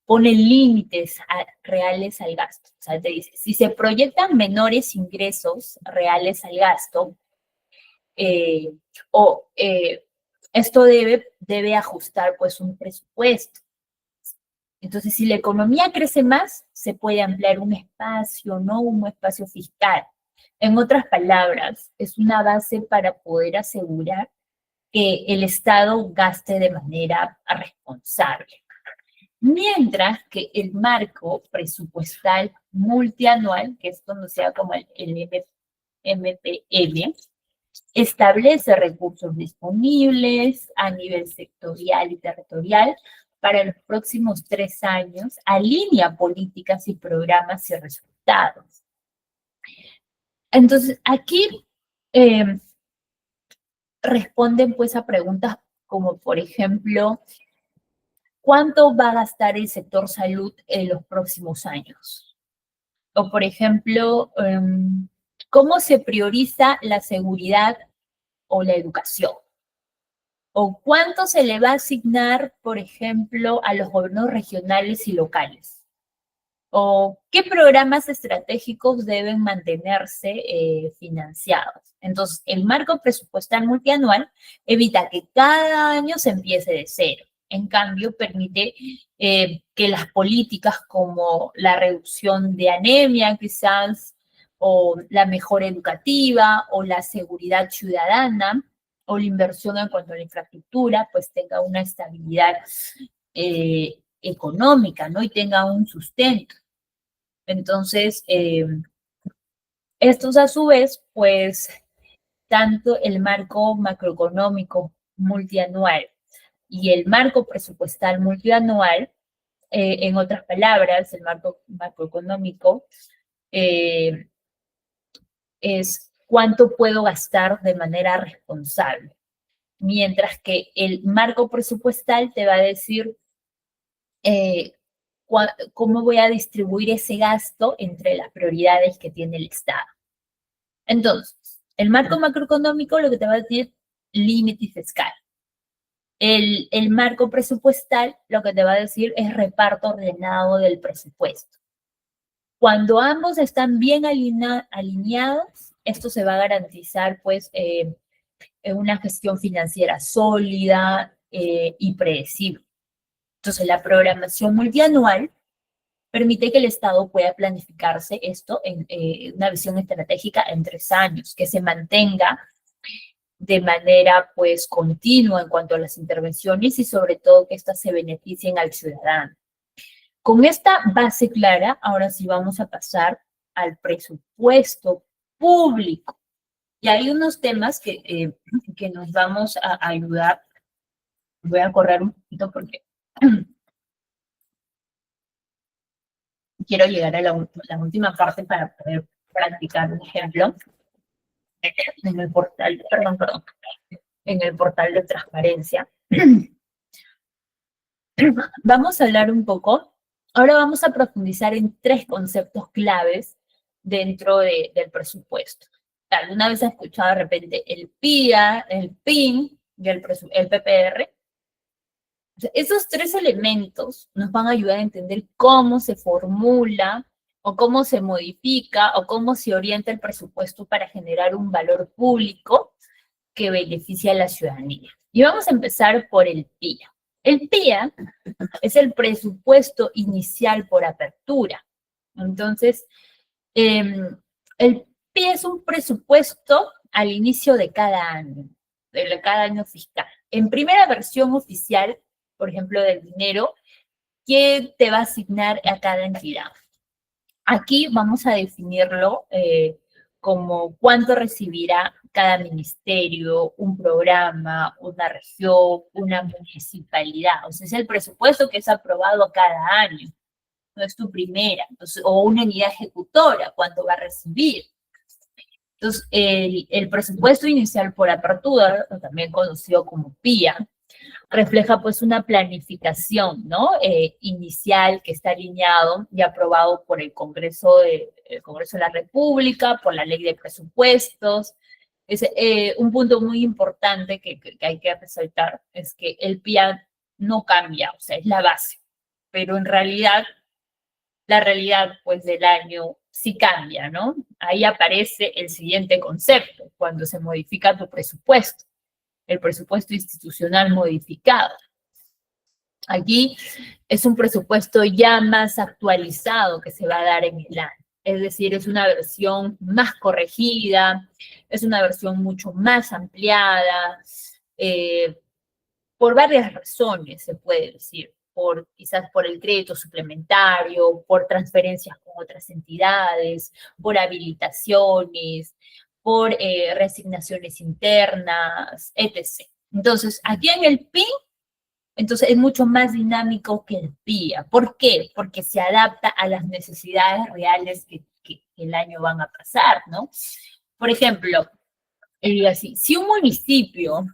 pone límites reales al gasto. O sea, te dice, si se proyectan menores ingresos reales al gasto, esto debe ajustar pues un presupuesto. Entonces, si la economía crece más, se puede ampliar un espacio, ¿no? Un espacio fiscal. En otras palabras, es una base para poder asegurar que el Estado gaste de manera responsable. Mientras que el marco presupuestal multianual, que es conocido como el MPM, establece recursos disponibles a nivel sectorial y territorial para los próximos 3 años, alinea políticas y programas y resultados. Entonces, aquí responden pues a preguntas como, por ejemplo, ¿cuánto va a gastar el sector salud en los próximos años? O, por ejemplo, ¿cómo se prioriza la seguridad o la educación? ¿O cuánto se le va a asignar, por ejemplo, a los gobiernos regionales y locales? ¿O qué programas estratégicos deben mantenerse financiados? Entonces, el marco presupuestal multianual evita que cada año se empiece de cero. En cambio, permite que las políticas como la reducción de anemia, quizás, o la mejora educativa, o la seguridad ciudadana, o la inversión en cuanto a la infraestructura, pues tenga una estabilidad económica, ¿no? Y tenga un sustento. Entonces, estos a su vez, pues, tanto el marco macroeconómico multianual y el marco presupuestal multianual, en otras palabras, el marco macroeconómico es cuánto puedo gastar de manera responsable, mientras que el marco presupuestal te va a decir cómo voy a distribuir ese gasto entre las prioridades que tiene el Estado. Entonces, el marco macroeconómico lo que te va a decir límite fiscal. El marco presupuestal lo que te va a decir es reparto ordenado del presupuesto. Cuando ambos están bien alineados, esto se va a garantizar pues una gestión financiera sólida y predecible. Entonces, la programación multianual permite que el Estado pueda planificarse esto en una visión estratégica en 3 años, que se mantenga de manera pues continua en cuanto a las intervenciones y sobre todo que éstas se beneficien al ciudadano. Con esta base clara, ahora sí vamos a pasar al presupuesto público. Y hay unos temas que nos vamos a ayudar. Voy a correr un poquito porque quiero llegar a la última parte para poder practicar un ejemplo en el portal, perdón, en el portal de transparencia. Vamos a hablar un poco, ahora vamos a profundizar en 3 conceptos claves dentro del presupuesto. ¿Alguna vez has escuchado de repente el PIA, el PIN y el PPR? O sea, esos 3 elementos nos van a ayudar a entender cómo se formula o cómo se modifica o cómo se orienta el presupuesto para generar un valor público que beneficie a la ciudadanía. Y vamos a empezar por el PIA. El PIA es el presupuesto inicial por apertura. Entonces, el PIA es un presupuesto al inicio de cada año fiscal. En primera versión oficial, por ejemplo, del dinero, ¿qué te va a asignar a cada entidad? Aquí vamos a definirlo como cuánto recibirá cada ministerio, un programa, una región, una municipalidad. O sea, es el presupuesto que es aprobado cada año. No es tu primera. Entonces, o una unidad ejecutora, cuánto va a recibir. Entonces, el presupuesto inicial por apertura, también conocido como PIA, refleja pues una planificación, ¿no? Inicial que está alineado y aprobado por el Congreso de la República, por la Ley de Presupuestos. Es un punto muy importante que hay que resaltar, es que el PIA no cambia, o sea, es la base, pero en realidad, la realidad pues del año sí cambia, ¿no? Ahí aparece el siguiente concepto, cuando se modifica tu presupuesto, el presupuesto institucional modificado. Aquí es un presupuesto ya más actualizado que se va a dar en el año. Es decir, es una versión más corregida, es una versión mucho más ampliada, por varias razones, se puede decir. Quizás por el crédito suplementario, por transferencias con otras entidades, por habilitaciones, por resignaciones internas, etc. Entonces, aquí en el PIN Entonces es mucho más dinámico que el PIA. ¿Por qué? Porque se adapta a las necesidades reales que el año van a pasar, ¿no? Por ejemplo, así, si un municipio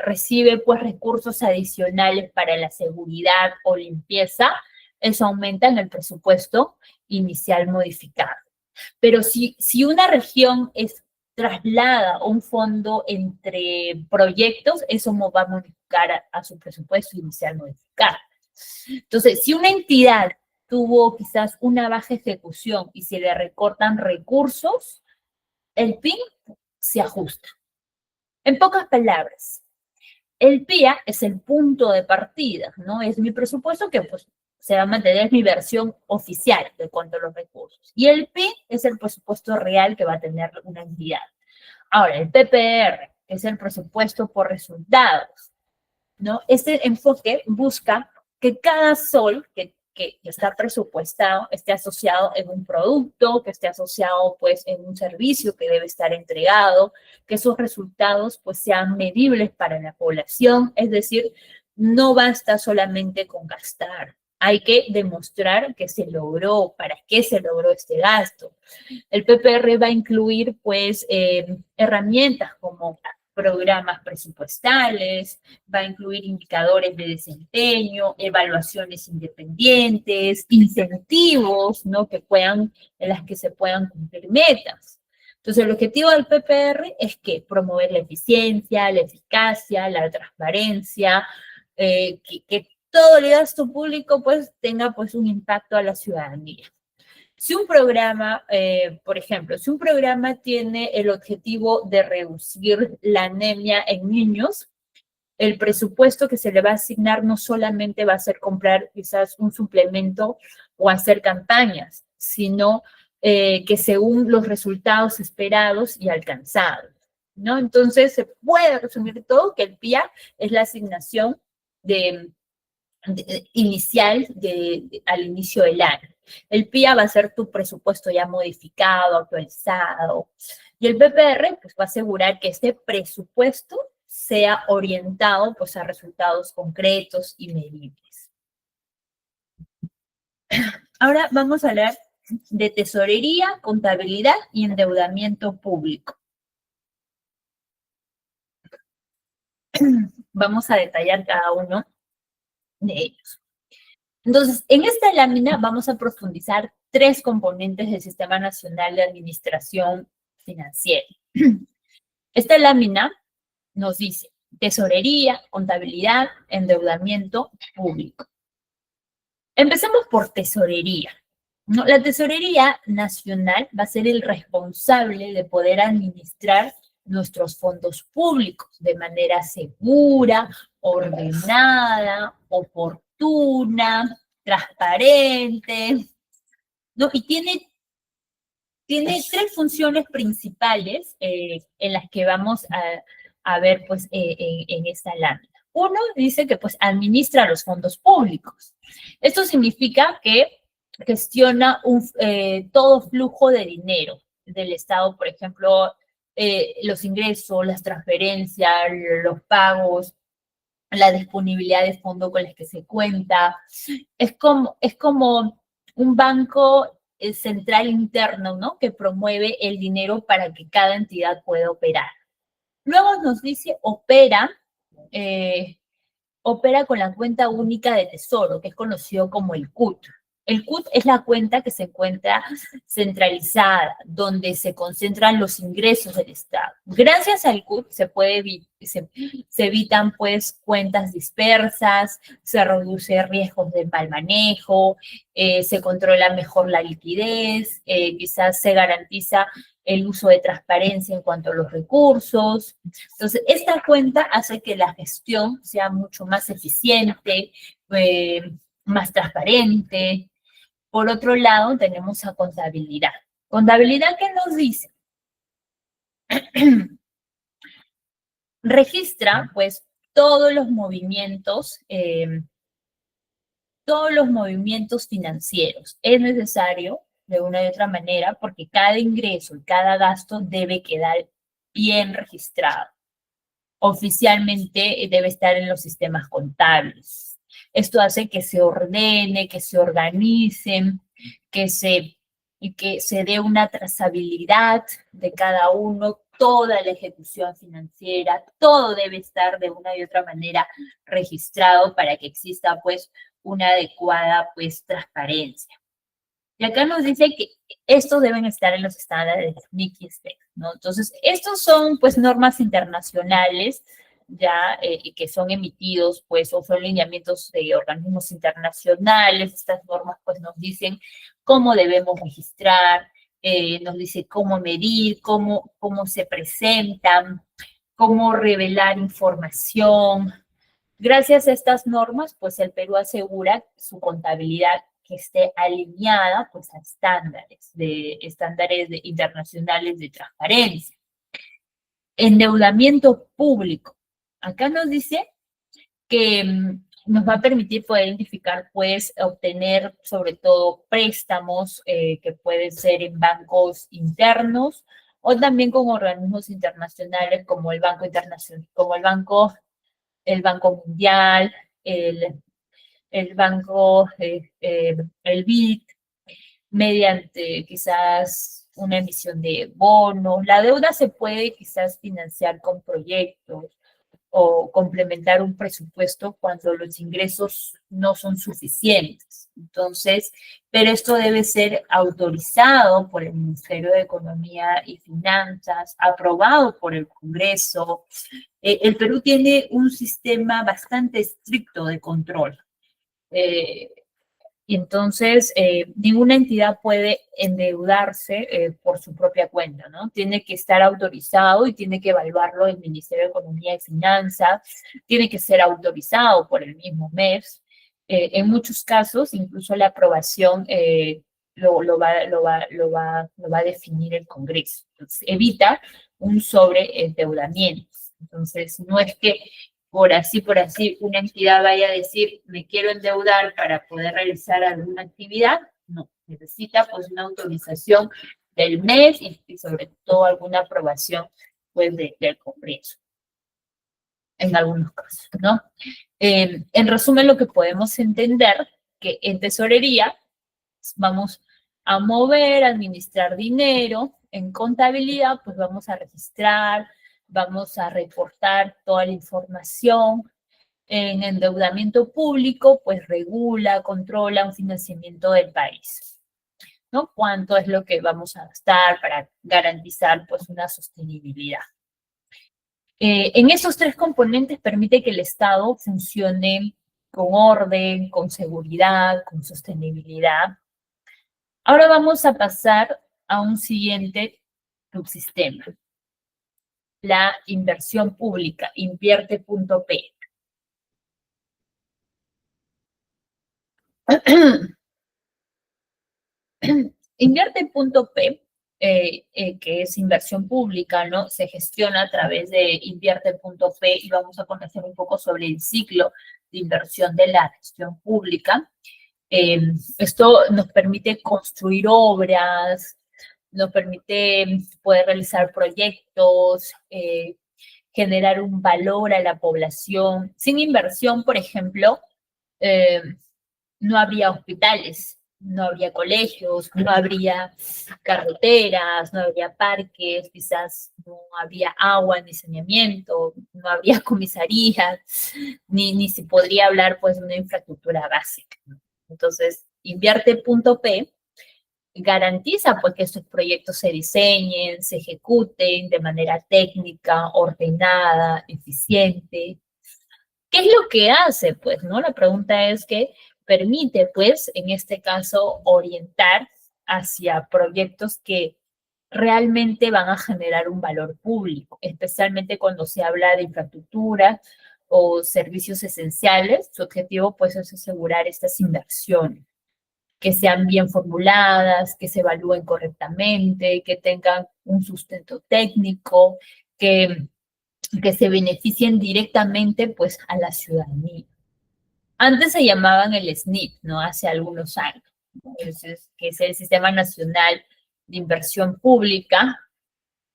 recibe pues recursos adicionales para la seguridad o limpieza, eso aumenta en el presupuesto inicial modificado. Pero si una región traslada un fondo entre proyectos, eso va a modificar a su presupuesto inicial modificado. Entonces, si una entidad tuvo quizás una baja ejecución y se le recortan recursos, el PIN se ajusta. En pocas palabras, el PIA es el punto de partida, ¿no? Es mi presupuesto que pues se va a mantener, es mi versión oficial de cuanto a los recursos. Y el PIB es el presupuesto real que va a tener una entidad. Ahora, el PPR, que es el presupuesto por resultados, ¿no? Este enfoque busca que cada sol que está presupuestado esté asociado en un producto, que esté asociado pues en un servicio que debe estar entregado, que esos resultados pues sean medibles para la población, es decir, no basta solamente con gastar, hay que demostrar que se logró, para qué se logró este gasto. El PPR va a incluir pues herramientas como programas presupuestales, va a incluir indicadores de desempeño, evaluaciones independientes, incentivos, ¿no? En las que se puedan cumplir metas. Entonces, el objetivo del PPR es que promover la eficiencia, la eficacia, la transparencia, que todo el gasto público pues tenga pues un impacto a la ciudadanía. Si un programa, por ejemplo, si un programa tiene el objetivo de reducir la anemia en niños, el presupuesto que se le va a asignar no solamente va a ser comprar quizás un suplemento o hacer campañas, sino que según los resultados esperados y alcanzados, ¿no? Entonces, se puede resumir todo que el PIA es la asignación inicial al inicio del año. El PIA va a ser tu presupuesto ya modificado, actualizado. Y el PPR pues, va a asegurar que este presupuesto sea orientado pues, a resultados concretos y medibles. Ahora vamos a hablar de tesorería, contabilidad y endeudamiento público. Vamos a detallar cada uno de ellos. Entonces, en esta lámina vamos a profundizar 3 componentes del Sistema Nacional de Administración Financiera. Esta lámina nos dice tesorería, contabilidad, endeudamiento público. Empecemos por tesorería. ¿No? La tesorería nacional va a ser el responsable de poder administrar nuestros fondos públicos de manera segura, ordenada, oportuna, transparente, ¿no? Y tiene 3 funciones principales en las que vamos a ver pues, en esta lámina. Uno dice que pues administra los fondos públicos. Esto significa que gestiona todo flujo de dinero del Estado, por ejemplo, los ingresos, las transferencias, los pagos, la disponibilidad de fondo con las que se cuenta. Es como un banco central interno, ¿no? Que promueve el dinero para que cada entidad pueda operar. Luego nos dice opera con la cuenta única de tesoro, que es conocido como el CUT. El CUT es la cuenta que se encuentra centralizada, donde se concentran los ingresos del Estado. Gracias al CUT se evitan pues cuentas dispersas, se reduce riesgos de mal manejo, se controla mejor la liquidez, quizás se garantiza el uso de transparencia en cuanto a los recursos. Entonces, esta cuenta hace que la gestión sea mucho más eficiente, más transparente. Por otro lado, tenemos a contabilidad. Contabilidad, ¿qué nos dice? Registra, pues, todos los movimientos financieros. Es necesario de una y otra manera porque cada ingreso y cada gasto debe quedar bien registrado. oficialmente debe estar en los sistemas contables. Esto hace que se ordene, que se organicen, que se, y que se dé una trazabilidad de cada uno, toda la ejecución financiera, todo debe estar de una y otra manera registrado para que exista pues una adecuada pues transparencia. Y acá nos dice que estos deben estar en los estándares de NIC y STEC, ¿no? Entonces, estos son, pues, normas internacionales ya que son emitidos, pues, o son lineamientos de organismos internacionales. Estas normas, pues, nos dicen cómo debemos registrar, nos dice cómo medir, cómo se presentan, cómo revelar información. Gracias a estas normas, pues el Perú asegura su contabilidad que esté alineada pues a internacionales de transparencia. Endeudamiento público. Acá nos dice que nos va a permitir poder identificar, pues, obtener sobre todo préstamos que pueden ser en bancos internos o también con organismos internacionales como el Banco Internacional, como el Banco Mundial, el, el Banco, el BID, mediante quizás una emisión de bonos. La deuda se puede quizás financiar con proyectos o complementar un presupuesto cuando los ingresos no son suficientes. Entonces, pero esto debe ser autorizado por el Ministerio de Economía y Finanzas, aprobado por el Congreso. El Perú tiene un sistema bastante estricto de control. Y entonces, ninguna entidad puede endeudarse por su propia cuenta, ¿no? Tiene que estar autorizado y tiene que evaluarlo el Ministerio de Economía y Finanzas, tiene que ser autorizado por el mismo MES. En muchos casos, incluso la aprobación lo va a definir el Congreso. Entonces, evita un sobreendeudamiento. Entonces, no es que por así, una entidad vaya a decir, me quiero endeudar para poder realizar alguna actividad. No, necesita pues una autorización del MES y sobre todo alguna aprobación pues del Congreso, en algunos casos, ¿no? En resumen, lo que podemos entender que en tesorería vamos a mover, administrar dinero, en contabilidad pues vamos a registrar, vamos a reportar toda la información. En endeudamiento público, pues regula, controla un financiamiento del país, ¿no? ¿Cuánto es lo que vamos a gastar para garantizar, pues, una sostenibilidad? En esos tres componentes permite que el Estado funcione con orden, con seguridad, con sostenibilidad. Ahora vamos a pasar a un siguiente subsistema, la inversión pública, invierte.p. Invierte.p, que es inversión pública, ¿no? Se gestiona a través de Invierte.p y vamos a conocer un poco sobre el ciclo de inversión de la gestión pública. Esto nos permite construir obras, nos permite poder realizar proyectos, generar un valor a la población. Sin inversión, por ejemplo, eh, no habría hospitales, no habría colegios, no habría carreteras, no habría parques, quizás no habría agua ni saneamiento, no habría comisarías, ni se podría hablar pues de una infraestructura básica. Entonces, invierte.p garantiza pues que estos proyectos se diseñen, se ejecuten de manera técnica, ordenada, eficiente. ¿Qué es lo que hace? Pues, ¿no? La pregunta es que permite, pues, en este caso, orientar hacia proyectos que realmente van a generar un valor público, especialmente cuando se habla de infraestructura o servicios esenciales. Su objetivo, pues, es asegurar estas inversiones, que sean bien formuladas, que se evalúen correctamente, que tengan un sustento técnico, que se beneficien directamente pues a la ciudadanía. Antes se llamaban el SNIP, ¿no? Hace algunos años, ¿no? Que es el Sistema Nacional de Inversión Pública.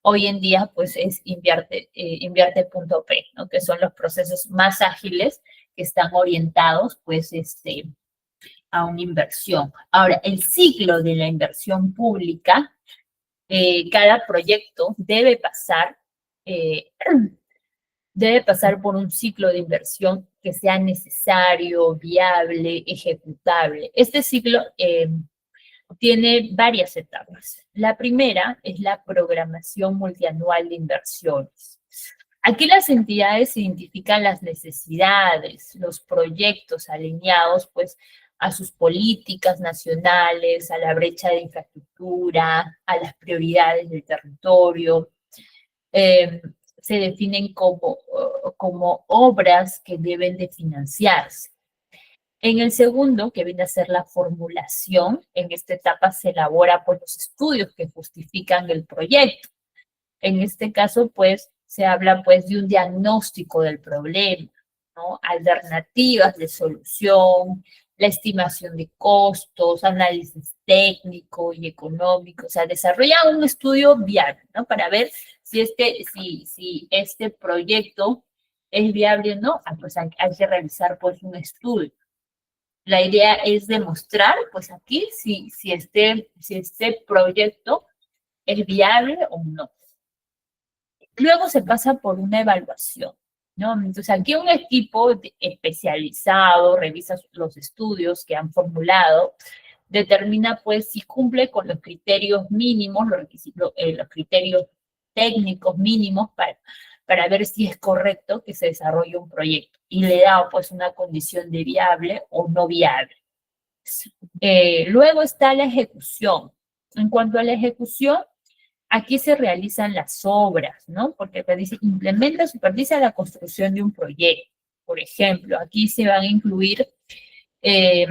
hoy en día pues es invierte.p, ¿no? Que son los procesos más ágiles que están orientados pues a una inversión. Ahora, el ciclo de la inversión pública, cada proyecto eh, debe pasar por un ciclo de inversión que sea necesario, viable, ejecutable. Este ciclo tiene varias etapas. La primera es la programación multianual de inversiones. Aquí las entidades identifican las necesidades, los proyectos alineados pues a sus políticas nacionales, a la brecha de infraestructura, a las prioridades del territorio. Eh, Se definen como obras que deben de financiarse. En el segundo, que viene a ser la formulación, en esta etapa se elabora pues, los estudios que justifican el proyecto. En este caso, pues, se habla pues de un diagnóstico del problema, ¿no? Alternativas de solución, la estimación de costos, análisis técnico y económico, o sea, desarrolla un estudio viable, ¿no? Para ver si este proyecto es viable o no, pues hay que realizar pues un estudio. La idea es demostrar, pues aquí, si este proyecto es viable o no. Luego se pasa por una evaluación, ¿no? Entonces aquí un equipo especializado revisa los estudios que han formulado, determina pues si cumple con los criterios mínimos, los requisitos, los criterios técnicos mínimos para ver si es correcto que se desarrolle un proyecto y le da pues una condición de viable o no viable. Luego está la ejecución. En cuanto a la ejecución, aquí se realizan las obras, ¿no? Porque te dice, implementa, supervisa la construcción de un proyecto. Por ejemplo, aquí se van a incluir eh,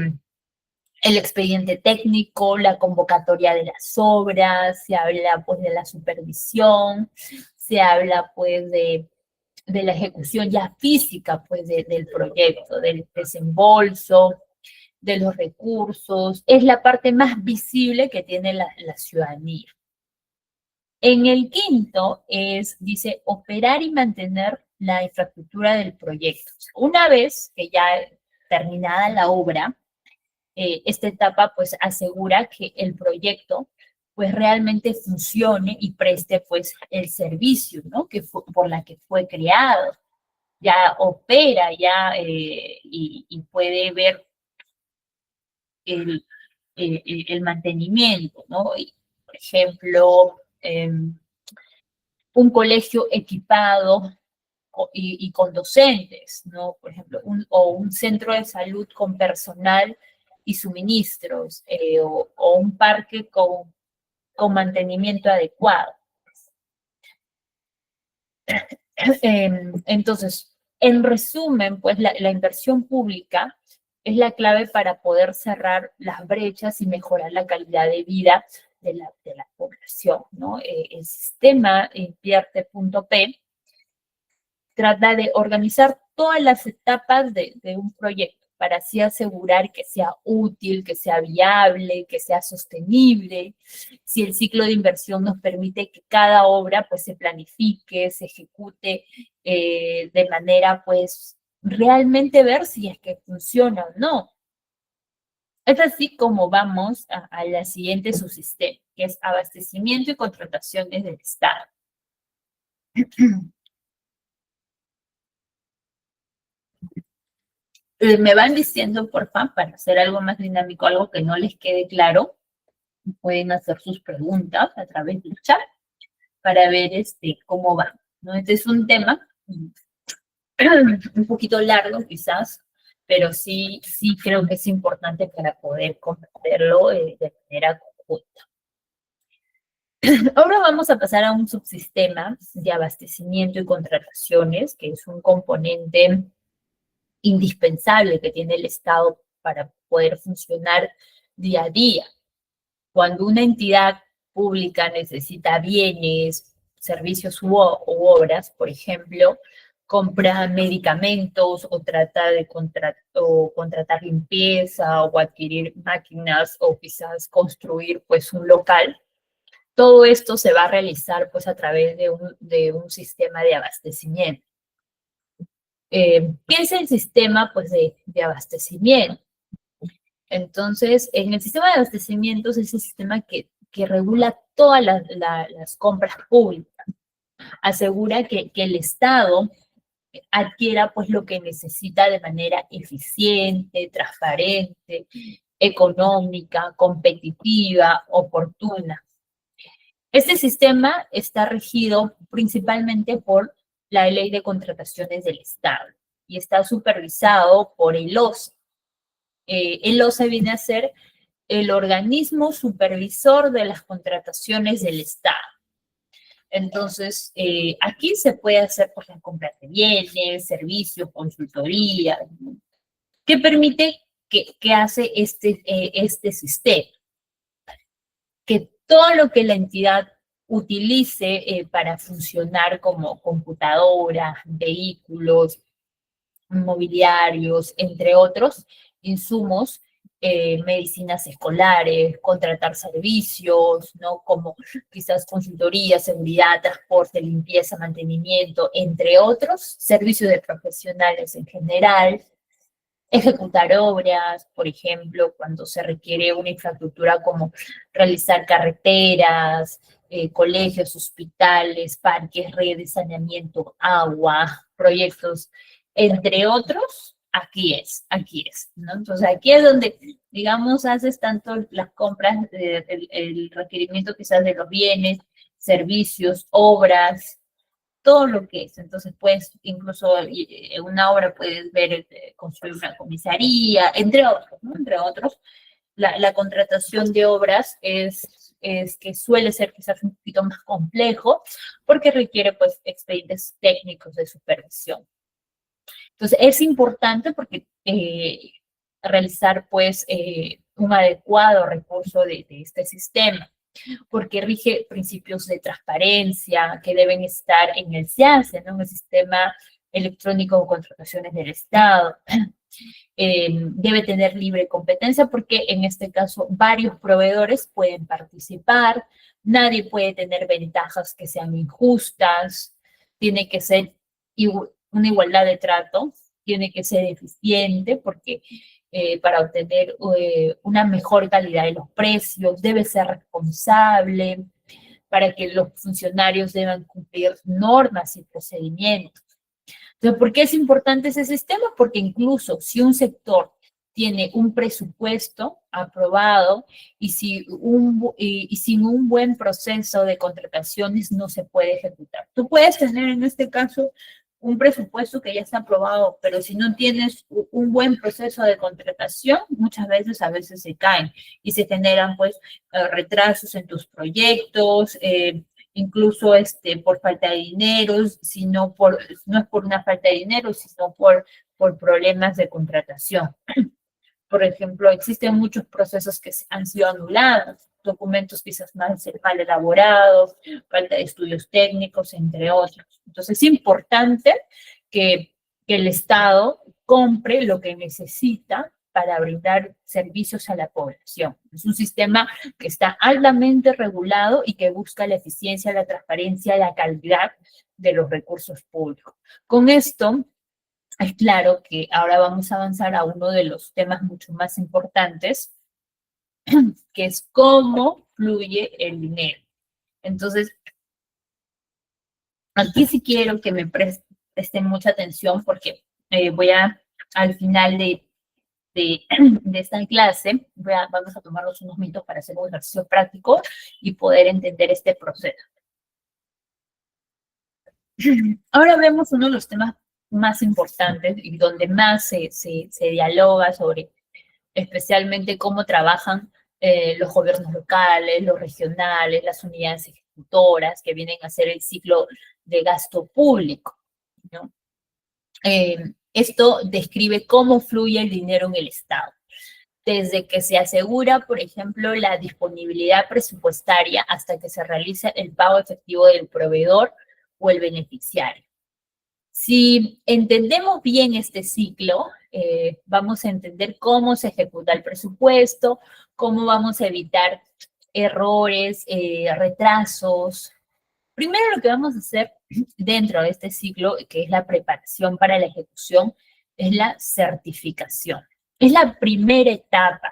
el expediente técnico, la convocatoria de las obras, se habla pues de la supervisión, se habla pues de la ejecución ya física pues del proyecto, del desembolso, de los recursos, es la parte más visible que tiene la ciudadanía. En el quinto dice, operar y mantener la infraestructura del proyecto. Una vez que ya terminada la obra, esta etapa pues asegura que el proyecto pues realmente funcione y preste pues el servicio, ¿no? Por la que fue creado. Ya opera, y puede ver el, el mantenimiento, ¿no? Y, por ejemplo, un colegio equipado y con docentes, ¿no? Por ejemplo, o un centro de salud con personal y suministros, o un parque con mantenimiento adecuado. Entonces, en resumen, pues la inversión pública es la clave para poder cerrar las brechas y mejorar la calidad de vida de la población, ¿no? El sistema invierte.p trata de organizar todas las etapas de un proyecto para así asegurar que sea útil, que sea viable, que sea sostenible. Si el ciclo de inversión nos permite que cada obra pues se planifique, se ejecute de manera pues realmente ver si es que funciona o no. Es así como vamos a la siguiente subsistema, que es abastecimiento y contrataciones del Estado. Me van diciendo, porfa, para hacer algo más dinámico, algo que no les quede claro, pueden hacer sus preguntas a través del chat para ver cómo va, ¿no? Este es un tema un poquito largo quizás, pero sí creo que es importante para poder comprenderlo de manera conjunta. Ahora vamos a pasar a un subsistema de abastecimiento y contrataciones, que es un componente indispensable que tiene el Estado para poder funcionar día a día. Cuando una entidad pública necesita bienes, servicios u obras, por ejemplo, compra medicamentos o trata de contratar limpieza o adquirir máquinas o quizás construir pues un local, Todo esto se va a realizar pues a través de un sistema de abastecimiento. ¿Qué es el sistema pues de abastecimiento? Entonces, en el sistema de abastecimiento es ese sistema que regula todas las compras públicas, asegura que el Estado adquiera pues lo que necesita de manera eficiente, transparente, económica, competitiva, oportuna. Este sistema está regido principalmente por la Ley de Contrataciones del Estado y está supervisado por el OCE. El OCE viene a ser el organismo supervisor de las contrataciones del Estado. Entonces, aquí se puede hacer por la compra de bienes, servicios, consultoría, que permite que hace este sistema, que todo lo que la entidad utilice para funcionar como computadoras, vehículos, mobiliarios, entre otros insumos, medicinas escolares, contratar servicios, ¿no? Como quizás consultoría, seguridad, transporte, limpieza, mantenimiento, entre otros, servicios de profesionales en general, ejecutar obras, por ejemplo, cuando se requiere una infraestructura como realizar carreteras, colegios, hospitales, parques, redes, saneamiento, agua, proyectos, entre otros, aquí es, ¿no? Entonces aquí es donde, digamos, haces tanto las compras, el requerimiento quizás de los bienes, servicios, obras, todo lo que es. Entonces, puedes, incluso en una obra puedes ver construir una comisaría, entre otros, ¿no? Entre otros. La contratación de obras es que suele ser quizás un poquito más complejo porque requiere, pues, expedientes técnicos de supervisión. Entonces, es importante porque realizar, pues, un adecuado recurso de este sistema porque rige principios de transparencia que deben estar en el SIACE, ¿no? En el Sistema Electrónico de Contrataciones del Estado. Debe tener libre competencia porque en este caso varios proveedores pueden participar, nadie puede tener ventajas que sean injustas, tiene que ser una igualdad de trato, tiene que ser eficiente porque para obtener una mejor calidad de los precios, debe ser responsable, para que los funcionarios deban cumplir normas y procedimientos. Entonces, ¿por qué es importante ese sistema? Porque incluso si un sector tiene un presupuesto aprobado y sin un buen proceso de contrataciones no se puede ejecutar. Tú puedes tener en este caso un presupuesto que ya está aprobado, pero si no tienes un buen proceso de contratación, muchas veces a veces se caen y se generan pues retrasos en tus proyectos, incluso por falta de dinero, no es por una falta de dinero, sino por problemas de contratación. Por ejemplo, existen muchos procesos que han sido anulados, documentos quizás mal elaborados, falta de estudios técnicos, entre otros. Entonces, es importante que el Estado compre lo que necesita para brindar servicios a la población. Es un sistema que está altamente regulado y que busca la eficiencia, la transparencia, la calidad de los recursos públicos. Con esto, es claro que ahora vamos a avanzar a uno de los temas mucho más importantes, que es cómo fluye el dinero. Entonces, aquí sí quiero que me presten mucha atención porque al final de esta clase, vamos a tomarnos unos minutos para hacer un ejercicio práctico y poder entender este proceso. Ahora vemos uno de los temas más importantes y donde más se dialoga sobre especialmente cómo trabajan los gobiernos locales, los regionales, las unidades ejecutoras que vienen a hacer el ciclo de gasto público, ¿no? Esto describe cómo fluye el dinero en el Estado. Desde que se asegura, por ejemplo, la disponibilidad presupuestaria hasta que se realiza el pago efectivo del proveedor o el beneficiario. Si entendemos bien este ciclo, vamos a entender cómo se ejecuta el presupuesto, cómo vamos a evitar errores, retrasos. Primero lo que vamos a hacer dentro de este ciclo, que es la preparación para la ejecución, es la certificación. Es la primera etapa.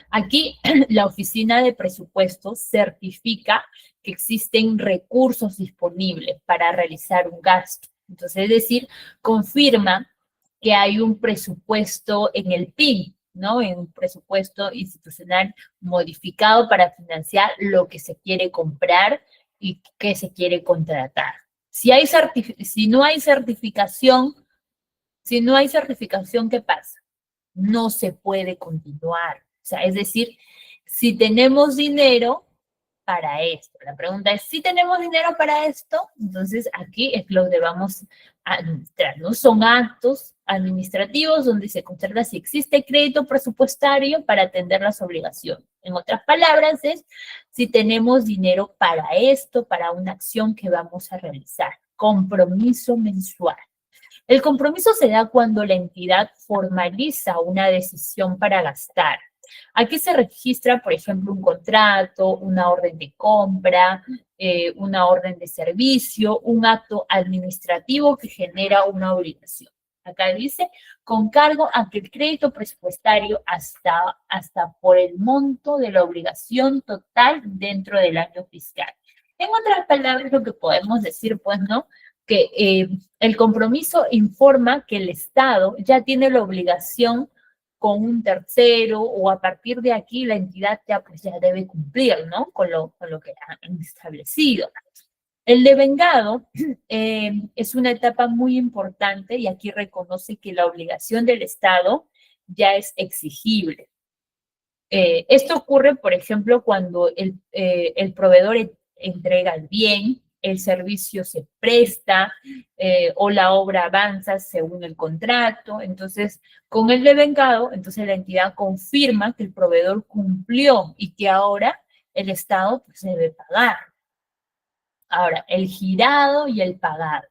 Aquí la oficina de presupuestos certifica que existen recursos disponibles para realizar un gasto. Entonces, es decir, confirma que hay un presupuesto en el PIN, ¿no? En un presupuesto institucional modificado para financiar lo que se quiere comprar y que se quiere contratar. Si no hay certificación, ¿qué pasa? No se puede continuar. O sea, es decir, si tenemos dinero para esto, la pregunta es, si tenemos dinero para esto, entonces aquí es lo que vamos a administrar, ¿no? Son actos administrativos donde se considera si existe crédito presupuestario para atender las obligaciones. En otras palabras, es si tenemos dinero para esto, para una acción que vamos a realizar. Compromiso mensual. El compromiso se da cuando la entidad formaliza una decisión para gastar. Aquí se registra, por ejemplo, un contrato, una orden de compra, una orden de servicio, un acto administrativo que genera una obligación. Acá dice, con cargo a que el crédito presupuestario hasta por el monto de la obligación total dentro del año fiscal. En otras palabras, lo que podemos decir, pues, ¿no? Que el compromiso informa que el Estado ya tiene la obligación con un tercero o a partir de aquí la entidad ya, pues, ya debe cumplir, ¿no? Con lo que han establecido. El devengado es una etapa muy importante y aquí reconoce que la obligación del Estado ya es exigible. Esto ocurre, por ejemplo, cuando el proveedor entrega el bien, el servicio se presta o la obra avanza según el contrato. Entonces, con el devengado, entonces la entidad confirma que el proveedor cumplió y que ahora el Estado, pues, debe pagar. Ahora, el girado y el pagado.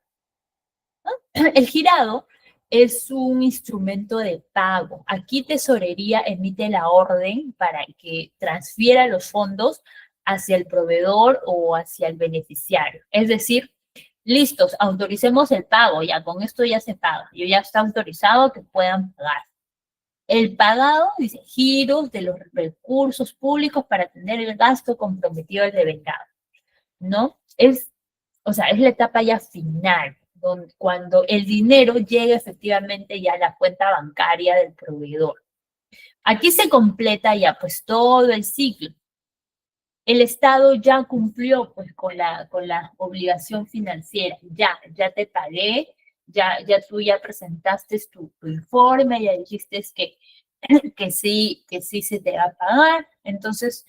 El girado es un instrumento de pago. Aquí Tesorería emite la orden para que transfiera los fondos hacia el proveedor o hacia el beneficiario. Es decir, listos, autoricemos el pago, ya con esto ya se paga, ya está autorizado que puedan pagar. El pagado dice giros de los recursos públicos para atender el gasto comprometido del devengado, ¿no? O sea, es la etapa ya final, cuando el dinero llega efectivamente ya a la cuenta bancaria del proveedor. Aquí se completa ya pues todo el ciclo. El Estado ya cumplió pues con la obligación financiera, ya te pagué, ya tú ya presentaste tu informe, ya dijiste que sí se te va a pagar. Entonces,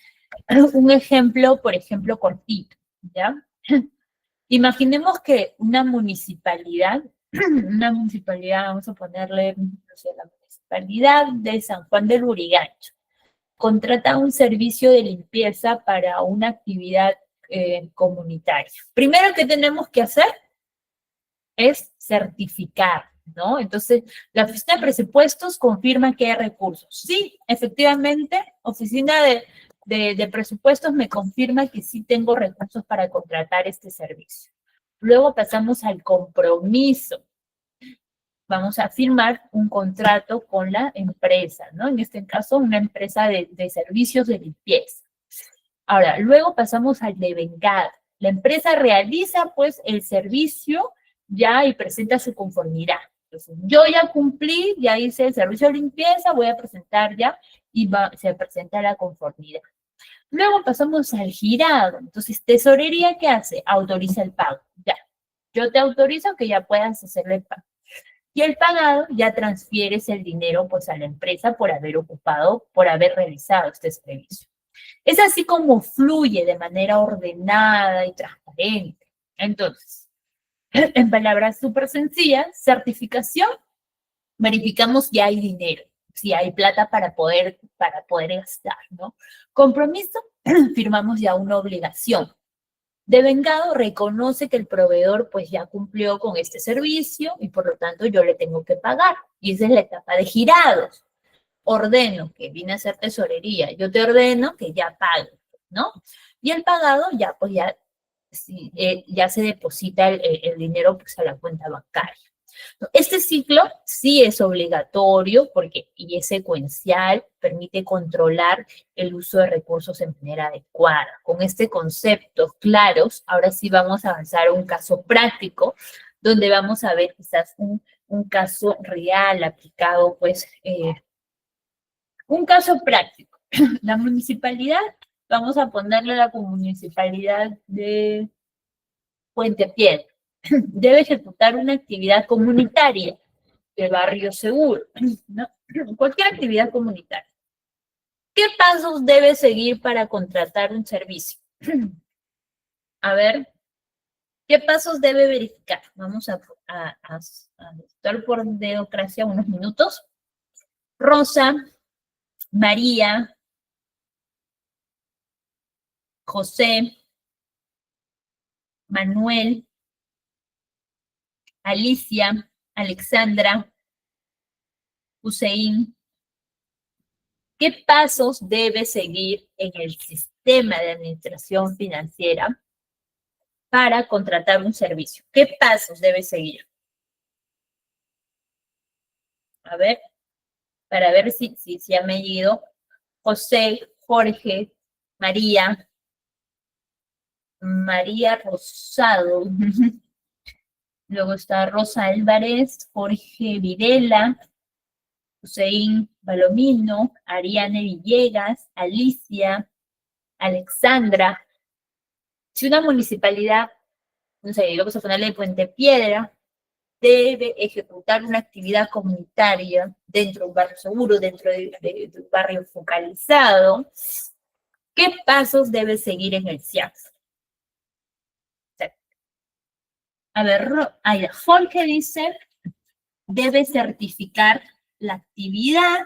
un ejemplo, por ejemplo, cortito, ¿ya? Imaginemos que una municipalidad, vamos a ponerle, no sé, la municipalidad de San Juan del Lurigancho, contrata un servicio de limpieza para una actividad comunitaria. Primero que tenemos que hacer es certificar, ¿no? Entonces, la oficina de presupuestos confirma que hay recursos. Sí, efectivamente, oficina de presupuestos me confirma que sí tengo recursos para contratar este servicio. Luego pasamos al compromiso. Vamos a firmar un contrato con la empresa, ¿no? En este caso, una empresa de servicios de limpieza. Ahora, luego pasamos al devengado. La empresa realiza, pues, el servicio ya y presenta su conformidad. Entonces, yo ya cumplí, ya hice el servicio de limpieza, voy a presentar ya y se presenta la conformidad. Luego pasamos al girado. Entonces, Tesorería, ¿qué hace? Autoriza el pago. Ya, yo te autorizo que ya puedas hacerle el pago. Y el pagado ya transfieres el dinero pues a la empresa por haber realizado este servicio. Es así como fluye de manera ordenada y transparente. Entonces, en palabras súper sencillas, certificación, verificamos si hay dinero, si hay plata para poder gastar, ¿no? Compromiso, firmamos ya una obligación. Devengado reconoce que el proveedor pues ya cumplió con este servicio y por lo tanto yo le tengo que pagar. Y esa es la etapa de girados. Ordeno que vine a hacer tesorería, yo te ordeno que ya pague. ¿no? Y el pagado ya, pues ya, sí, ya se deposita el dinero pues a la cuenta bancaria. Este ciclo sí es obligatorio porque, y es secuencial, permite controlar el uso de recursos en manera adecuada. Con este concepto claros, ahora sí vamos a avanzar a un caso práctico, donde vamos a ver quizás un caso real aplicado, pues, un caso práctico. La municipalidad, vamos a ponerle la municipalidad de Puente Piedra, debe ejecutar una actividad comunitaria de barrio seguro, ¿no? Cualquier actividad comunitaria. ¿Qué pasos debe seguir para contratar un servicio? A ver, ¿qué pasos debe verificar? Vamos a estar por democracia unos minutos. Rosa, María, José, Manuel, Alicia, Alexandra, Hussein. ¿Qué pasos debe seguir en el sistema de administración financiera para contratar un servicio? ¿Qué pasos debe seguir? A ver, para ver si ha medido. José, Jorge, María, María Rosado. Luego está Rosa Álvarez, Jorge Videla, Hussein Palomino, Ariane Villegas, Alicia, Alexandra. Si una municipalidad, no sé, vamos a ponerle Puente Piedra, debe ejecutar una actividad comunitaria dentro de un barrio seguro, dentro de un barrio focalizado, ¿qué pasos debe seguir en el CIAF? A ver, Jorge dice, debe certificar la actividad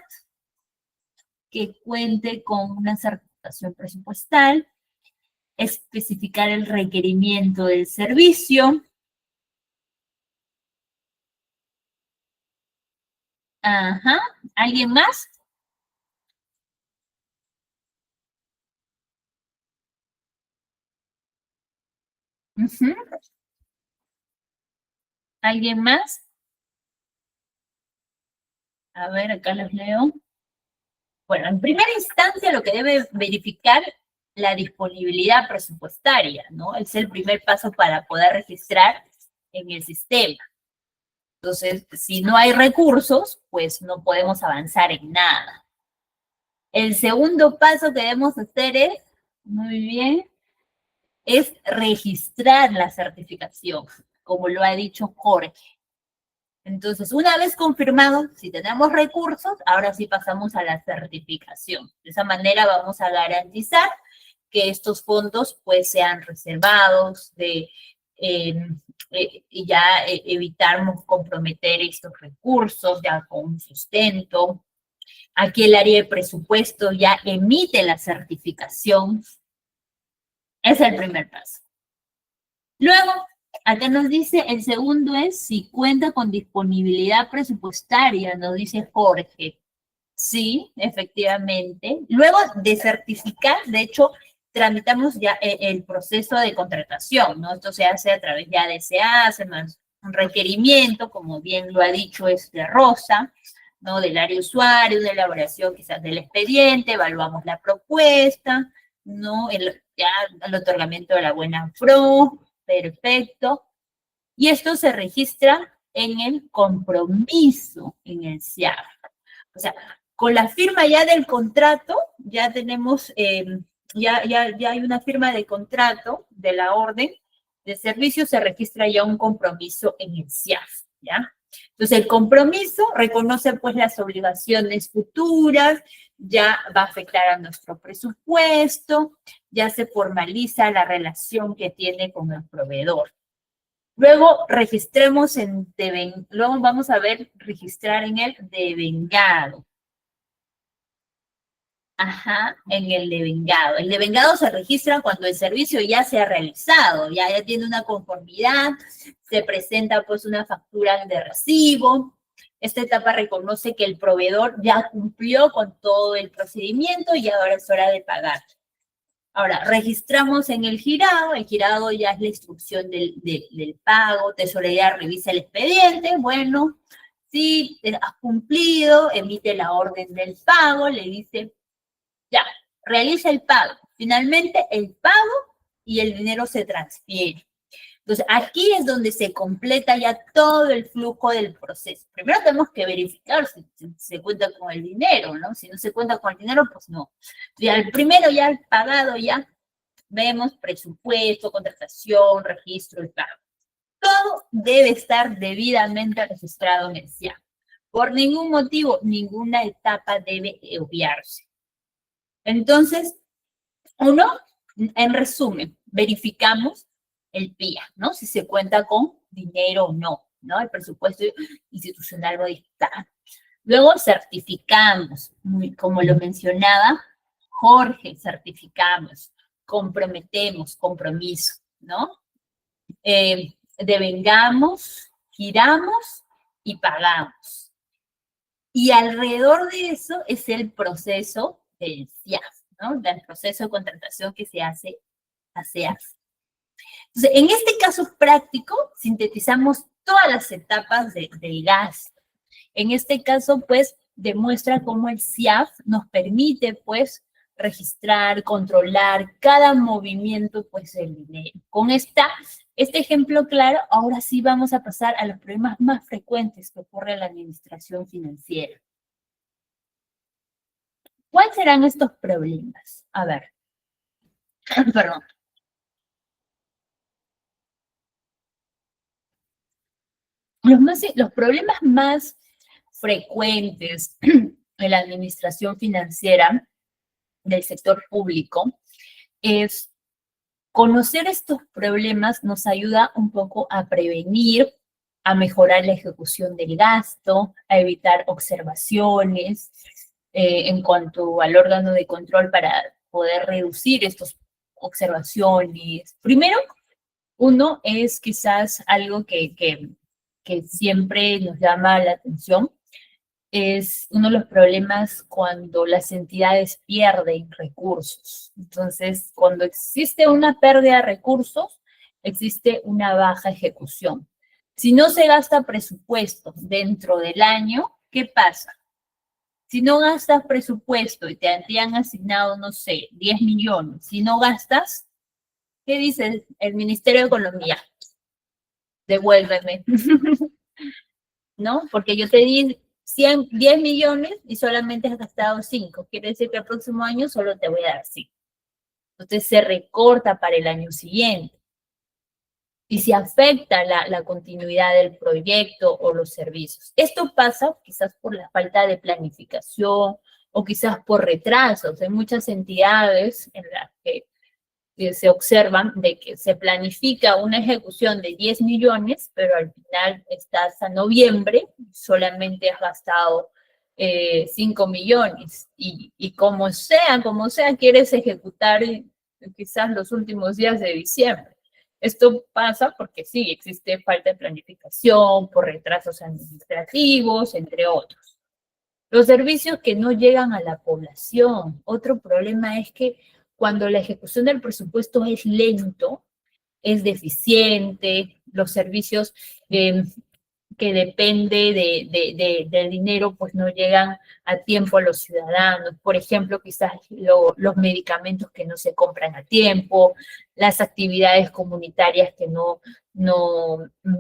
que cuente con una certificación presupuestal, especificar el requerimiento del servicio. Ajá. ¿Alguien más? Uh-huh. ¿Alguien más? A ver, acá los leo. Bueno, en primera instancia lo que debe verificar la disponibilidad presupuestaria, ¿no? Es el primer paso para poder registrar en el sistema. Entonces, si no hay recursos, pues no podemos avanzar en nada. El segundo paso que debemos hacer es, muy bien, es registrar la certificación, como lo ha dicho Jorge. Entonces, una vez confirmado, si tenemos recursos, ahora sí pasamos a la certificación. De esa manera vamos a garantizar que estos fondos pues sean reservados, y ya evitamos comprometer estos recursos ya con un sustento. Aquí el área de presupuesto ya emite la certificación. Es el primer paso. Luego, acá nos dice, el segundo es si cuenta con disponibilidad presupuestaria, nos dice Jorge. Sí, efectivamente. Luego de certificar, de hecho, tramitamos ya el proceso de contratación, ¿no? Esto se hace a través ya de SEACE, más un requerimiento, como bien lo ha dicho Rosa, ¿no? Del área usuario, una elaboración quizás del expediente, evaluamos la propuesta, ¿no? Ya el otorgamiento de la buena PRO, perfecto. Y esto se registra en el compromiso, en el CIAF. O sea, con la firma ya del contrato, ya tenemos, ya hay una firma de contrato de la orden de servicio, se registra ya un compromiso en el CIAF, ¿ya? Entonces, el compromiso reconoce pues las obligaciones futuras, ya va a afectar a nuestro presupuesto, ya se formaliza la relación que tiene con el proveedor. Luego registremos luego vamos a ver registrar en el devengado. Ajá, en el devengado. El devengado se registra cuando el servicio ya se ha realizado, ya tiene una conformidad, se presenta pues una factura de recibo. Esta etapa reconoce que el proveedor ya cumplió con todo el procedimiento y ahora es hora de pagar. Ahora, registramos en el girado ya es la instrucción del pago, tesorería revisa el expediente, bueno, si has cumplido, emite la orden del pago, le dice, ya, realiza el pago. Finalmente, el pago y el dinero se transfiere. Entonces, aquí es donde se completa ya todo el flujo del proceso. Primero tenemos que verificar si se cuenta con el dinero, ¿no? Si no se cuenta con el dinero, pues no. Y al primero ya el pagado, ya vemos presupuesto, contratación, registro y pago. Todo debe estar debidamente registrado en el SIAP. Por ningún motivo, ninguna etapa debe obviarse. Entonces, uno, en resumen, verificamos el PIA, ¿no? Si se cuenta con dinero o no, ¿no? El presupuesto institucional modificado. Luego certificamos, como lo mencionaba Jorge, certificamos, comprometemos, compromiso, ¿no? Devengamos, giramos y pagamos. Y alrededor de eso es el proceso del CIAF, ¿no? El proceso de contratación que se hace a CIAF. Entonces, en este caso práctico, sintetizamos todas las etapas del gasto. En este caso, pues, demuestra cómo el CIAF nos permite, pues, registrar, controlar cada movimiento, pues, del dinero. Con este ejemplo claro, ahora sí vamos a pasar a los problemas más frecuentes que ocurre en la administración financiera. ¿Cuáles serán estos problemas? A ver, perdón. Los problemas más frecuentes en la administración financiera del sector público es conocer estos problemas nos ayuda un poco a prevenir, a mejorar la ejecución del gasto, a evitar observaciones en cuanto al órgano de control para poder reducir estas observaciones. Primero, uno es quizás algo que siempre nos llama la atención, es uno de los problemas cuando las entidades pierden recursos. Entonces, cuando existe una pérdida de recursos, existe una baja ejecución. Si no se gasta presupuesto dentro del año, ¿qué pasa? Si no gastas presupuesto y te han asignado, no sé, 10 millones, si no gastas, ¿qué dice el Ministerio de Economía? Devuélveme. ¿No? Porque yo te di 10 millones y solamente has gastado 5. Quiere decir que el próximo año solo te voy a dar 5. Entonces se recorta para el año siguiente. Y se afecta la continuidad del proyecto o los servicios. Esto pasa quizás por la falta de planificación o quizás por retrasos. Hay muchas entidades en las que se observan de que se planifica una ejecución de 10 millones, pero al final estás a noviembre, solamente has gastado 5 millones y como sea, quieres ejecutar quizás los últimos días de diciembre. Esto pasa porque sí, existe falta de planificación, por retrasos administrativos, entre otros. Los servicios que no llegan a la población. Otro problema es que cuando la ejecución del presupuesto es lento, es deficiente, los servicios que depende del dinero pues no llegan a tiempo a los ciudadanos. Por ejemplo, quizás los medicamentos que no se compran a tiempo, las actividades comunitarias que no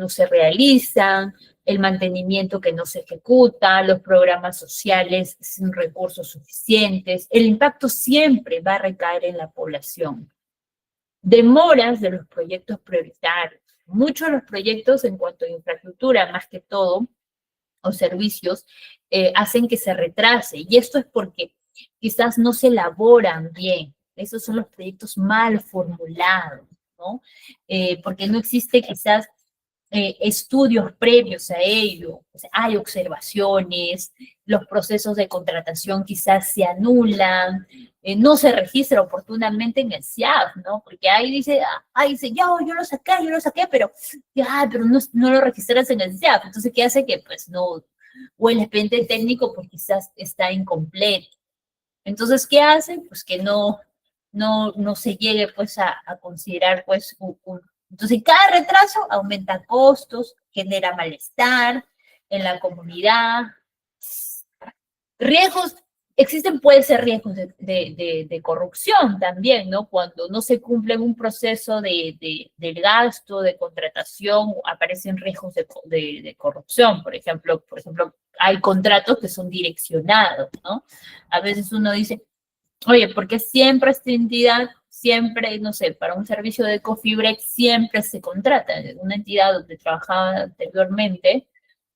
se realizan, el mantenimiento que no se ejecuta, los programas sociales sin recursos suficientes. El impacto siempre va a recaer en la población. Demoras de los proyectos prioritarios. Muchos de los proyectos en cuanto a infraestructura, más que todo, o servicios, hacen que se retrase. Y esto es porque quizás no se elaboran bien. Esos son los proyectos mal formulados, ¿no? Porque no existe quizás estudios previos a ello, o sea, hay observaciones, los procesos de contratación quizás se anulan, no se registra oportunamente en el CIAF, ¿no? Porque ahí dice, yo lo saqué, pero no lo registras en el CIAF, entonces, ¿qué hace? Que pues no, o el expediente técnico pues quizás está incompleto. Entonces, ¿qué hace? Pues que no no se llegue pues a considerar pues entonces cada retraso aumenta costos, genera malestar en la comunidad, riesgos, existen puede ser riesgos de corrupción también, ¿no? Cuando no se cumple un proceso del gasto, de contratación, aparecen riesgos de corrupción, por ejemplo, hay contratos que son direccionados, ¿no? A veces uno dice, oye, porque siempre esta entidad, siempre, no sé, para un servicio de coffee break, siempre se contrata. Una entidad donde trabajaba anteriormente,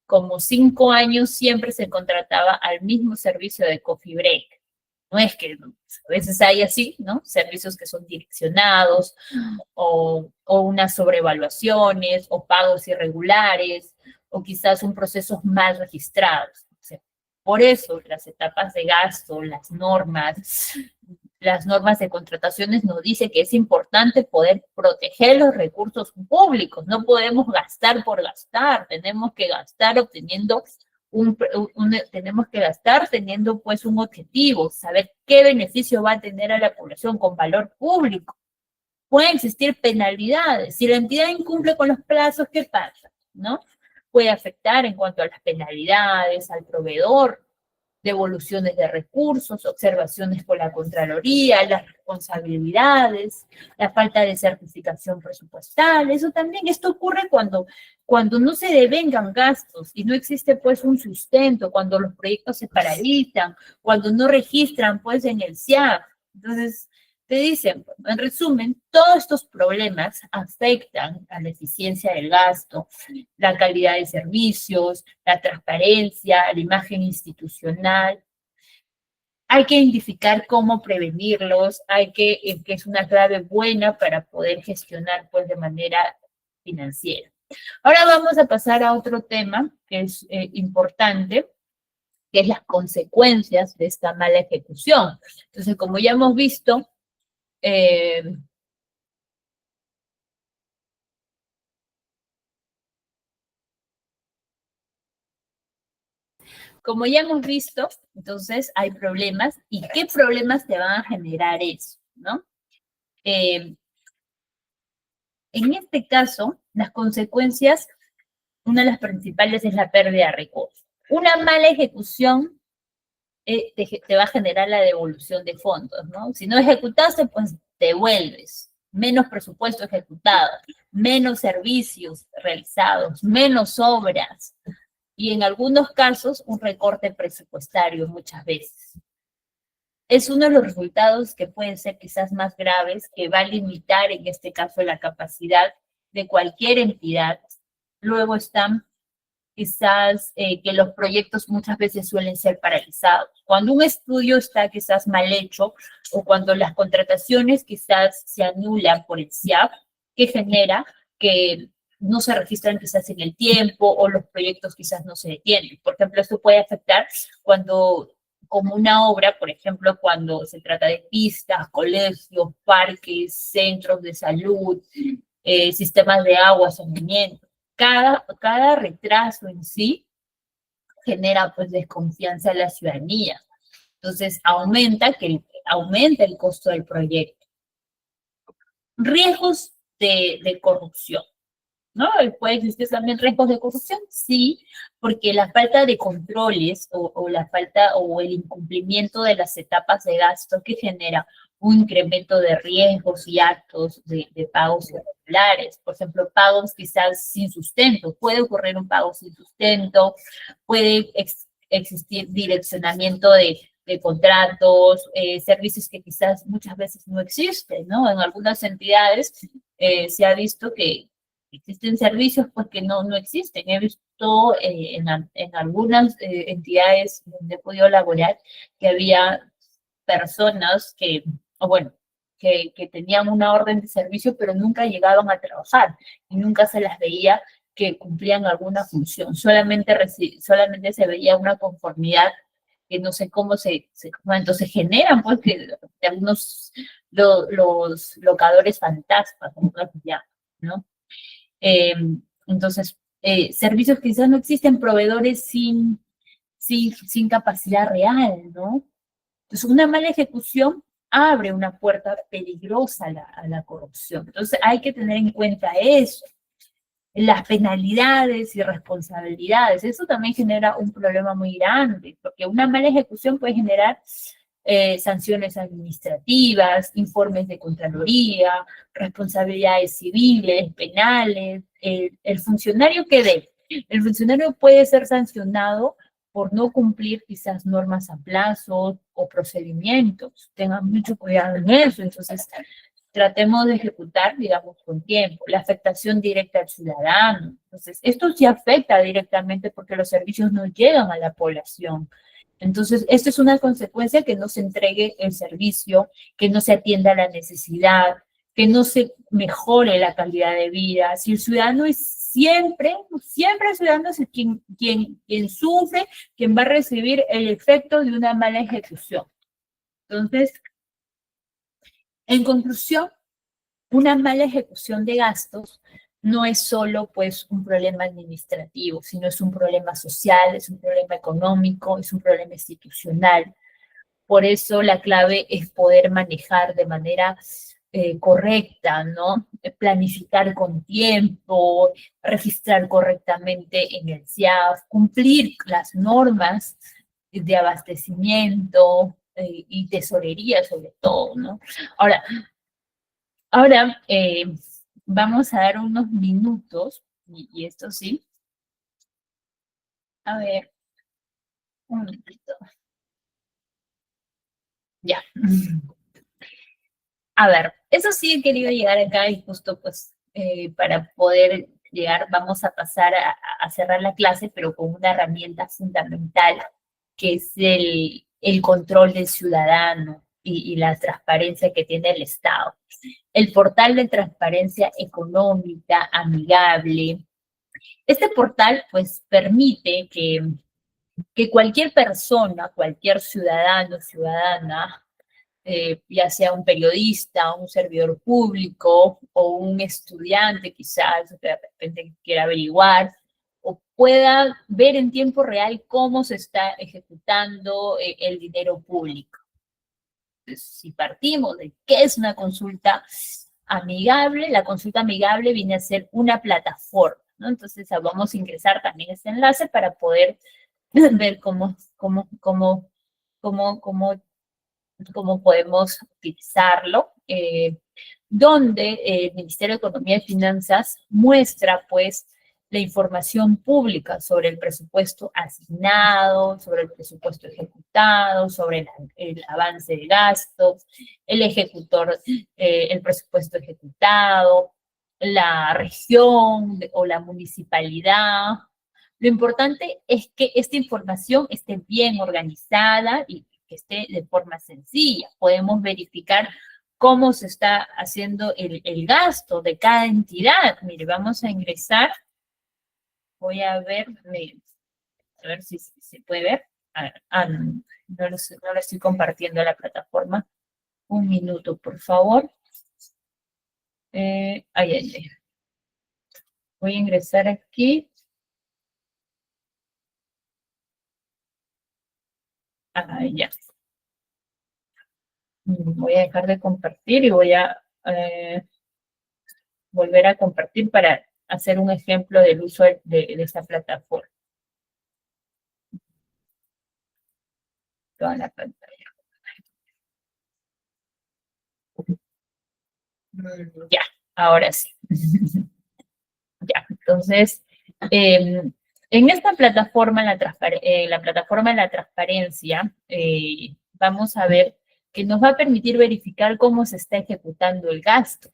como 5 años, siempre se contrataba al mismo servicio de coffee break. No es que a veces hay así, ¿no? Servicios que son direccionados o unas sobrevaluaciones o pagos irregulares o quizás un procesos mal registrados. O sea, por eso las etapas de gasto, las normas de contrataciones nos dicen que es importante poder proteger los recursos públicos. No podemos gastar por gastar, tenemos que gastar obteniendo tenemos que gastar teniendo pues un objetivo, saber qué beneficio va a tener a la población con valor público. Pueden existir penalidades. Si la entidad incumple con los plazos, ¿qué pasa? ¿No? Puede afectar en cuanto a las penalidades, al proveedor, devoluciones de recursos, observaciones por la Contraloría, las responsabilidades, la falta de certificación presupuestal. Eso también, esto ocurre cuando no se devengan gastos y no existe pues un sustento, cuando los proyectos se paralizan, cuando no registran pues en el SIAP. Entonces, te dicen, en resumen, todos estos problemas afectan a la eficiencia del gasto, la calidad de servicios, la transparencia, la imagen institucional. Hay que identificar cómo prevenirlos, que es una clave buena para poder gestionar pues de manera financiera. Ahora vamos a pasar a otro tema que es importante, que es las consecuencias de esta mala ejecución. Entonces, como ya hemos visto, eh, como ya hemos visto, entonces hay problemas y qué problemas te van a generar eso, ¿no? Eh, en este caso, las consecuencias, una de las principales es la pérdida de recursos. Una mala ejecución te va a generar la devolución de fondos, ¿no? Si no ejecutaste, pues devuelves. Menos presupuesto ejecutado, menos servicios realizados, menos obras y en algunos casos un recorte presupuestario muchas veces. Es uno de los resultados que pueden ser quizás más graves, que va a limitar en este caso la capacidad de cualquier entidad. Luego están quizás que los proyectos muchas veces suelen ser paralizados. Cuando un estudio está quizás mal hecho o cuando las contrataciones quizás se anulan por el SIAP, que genera que no se registran quizás en el tiempo o los proyectos quizás no se detienen. Por ejemplo, esto puede afectar cuando, como una obra, por ejemplo, cuando se trata de pistas, colegios, parques, centros de salud, sistemas de agua, saneamiento. Cada retraso en sí genera pues desconfianza en la ciudadanía. Entonces aumenta el costo del proyecto. Riesgos de corrupción, ¿no? ¿Puede existir también riesgos de corrupción? Sí, porque la falta de controles o la falta o el incumplimiento de las etapas de gasto que genera un incremento de riesgos y actos de pagos irregulares. Por ejemplo, pagos quizás sin sustento. Puede ocurrir un pago sin sustento, puede existir direccionamiento de contratos, servicios que quizás muchas veces no existen, ¿no? En algunas entidades se ha visto que existen servicios pues que no existen. He visto en algunas entidades donde he podido laborar que había personas o bueno, que tenían una orden de servicio pero nunca llegaban a trabajar y nunca se las veía que cumplían alguna función. Solamente se veía una conformidad que no sé cómo bueno, entonces generan pues que algunos los locadores fantasmas, como se llama, ¿no? Eh, entonces, servicios quizás no existen, proveedores sin capacidad real, ¿no? Entonces, una mala ejecución abre una puerta peligrosa a la corrupción. Entonces hay que tener en cuenta eso, las penalidades y responsabilidades. Eso también genera un problema muy grande, porque una mala ejecución puede generar sanciones administrativas, informes de Contraloría, responsabilidades civiles, penales. El funcionario que debe, el funcionario puede ser sancionado por no cumplir quizás normas a plazos o procedimientos. Tengan mucho cuidado en eso. Entonces, tratemos de ejecutar, digamos, con tiempo. La afectación directa al ciudadano. Entonces, esto sí afecta directamente porque los servicios no llegan a la población. Entonces, esto es una consecuencia que no se entregue el servicio, que no se atienda la necesidad, que no se mejore la calidad de vida. Si el ciudadano es siempre, siempre el ciudadano es quien sufre, quien va a recibir el efecto de una mala ejecución. Entonces, en conclusión, una mala ejecución de gastos no es solo pues un problema administrativo, sino es un problema social, es un problema económico, es un problema institucional. Por eso la clave es poder manejar de manera correcta, ¿no? Planificar con tiempo, registrar correctamente en el CIAF, cumplir las normas de abastecimiento y tesorería sobre todo, ¿no? Ahora vamos a dar unos minutos, y esto sí, a ver, un minutito, ya. A ver, eso sí he querido llegar acá y justo pues para poder llegar vamos a pasar a cerrar la clase, pero con una herramienta fundamental que es el control del ciudadano y la transparencia que tiene el Estado. El portal de transparencia económica amigable. Este portal pues permite que cualquier persona, cualquier ciudadano, ciudadana, ya sea un periodista, un servidor público o un estudiante quizás que de repente quiera averiguar o pueda ver en tiempo real cómo se está ejecutando el dinero público. Entonces, si partimos de qué es una consulta amigable, la consulta amigable viene a ser una plataforma, ¿no? Entonces vamos a ingresar también este enlace para poder ver cómo podemos utilizarlo, donde el Ministerio de Economía y Finanzas muestra, pues, la información pública sobre el presupuesto asignado, sobre el presupuesto ejecutado, sobre el avance de gastos, el ejecutor, el presupuesto ejecutado, la región o la municipalidad. Lo importante es que esta información esté bien organizada y que esté de forma sencilla. Podemos verificar cómo se está haciendo el gasto de cada entidad. Mire, vamos a ingresar. Voy a ver, a ver si se puede ver. No lo estoy compartiendo a la plataforma. Un minuto, por favor. Ay. Voy a ingresar aquí. Ya. Voy a dejar de compartir y voy a volver a compartir para hacer un ejemplo del uso de esta plataforma. Toda la pantalla. Ya, ahora sí. Ya, entonces, en esta plataforma, la plataforma de la transparencia, vamos a ver que nos va a permitir verificar cómo se está ejecutando el gasto,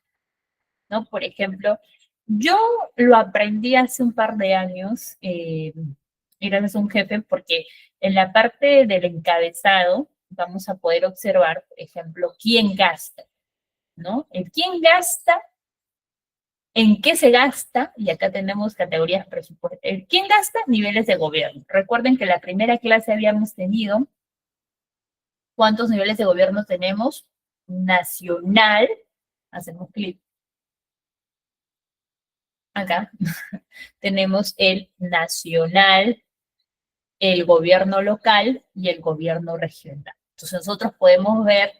¿no? Por ejemplo, yo lo aprendí hace un par de años, y gracias a un jefe, porque en la parte del encabezado vamos a poder observar, por ejemplo, quién gasta, ¿no? El quién gasta, en qué se gasta, y acá tenemos categorías presupuestarias. ¿Quién gasta? Niveles de gobierno. Recuerden que en la primera clase habíamos tenido cuántos niveles de gobierno tenemos. Nacional, hacemos clic acá, tenemos el nacional, el gobierno local y el gobierno regional. Entonces nosotros podemos ver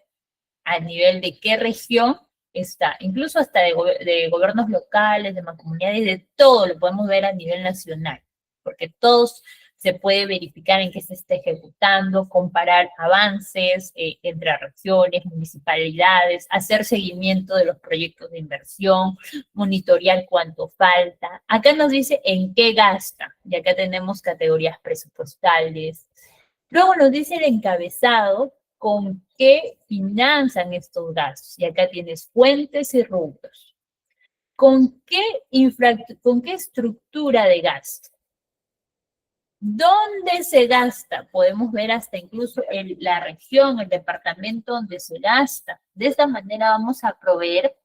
a nivel de qué región está, incluso hasta de gobiernos locales, de mancomunidades, de todo lo podemos ver a nivel nacional, porque todos se puede verificar en qué se está ejecutando, comparar avances entre regiones, municipalidades, hacer seguimiento de los proyectos de inversión, monitorear cuánto falta. Acá nos dice en qué gasta, y acá tenemos categorías presupuestales. Luego nos dice el encabezado con qué finanzan estos gastos, y acá tienes fuentes y rubros. ¿Con qué estructura de gasto? ¿Dónde se gasta? Podemos ver hasta incluso la región, el departamento donde se gasta. De esta manera vamos a proveer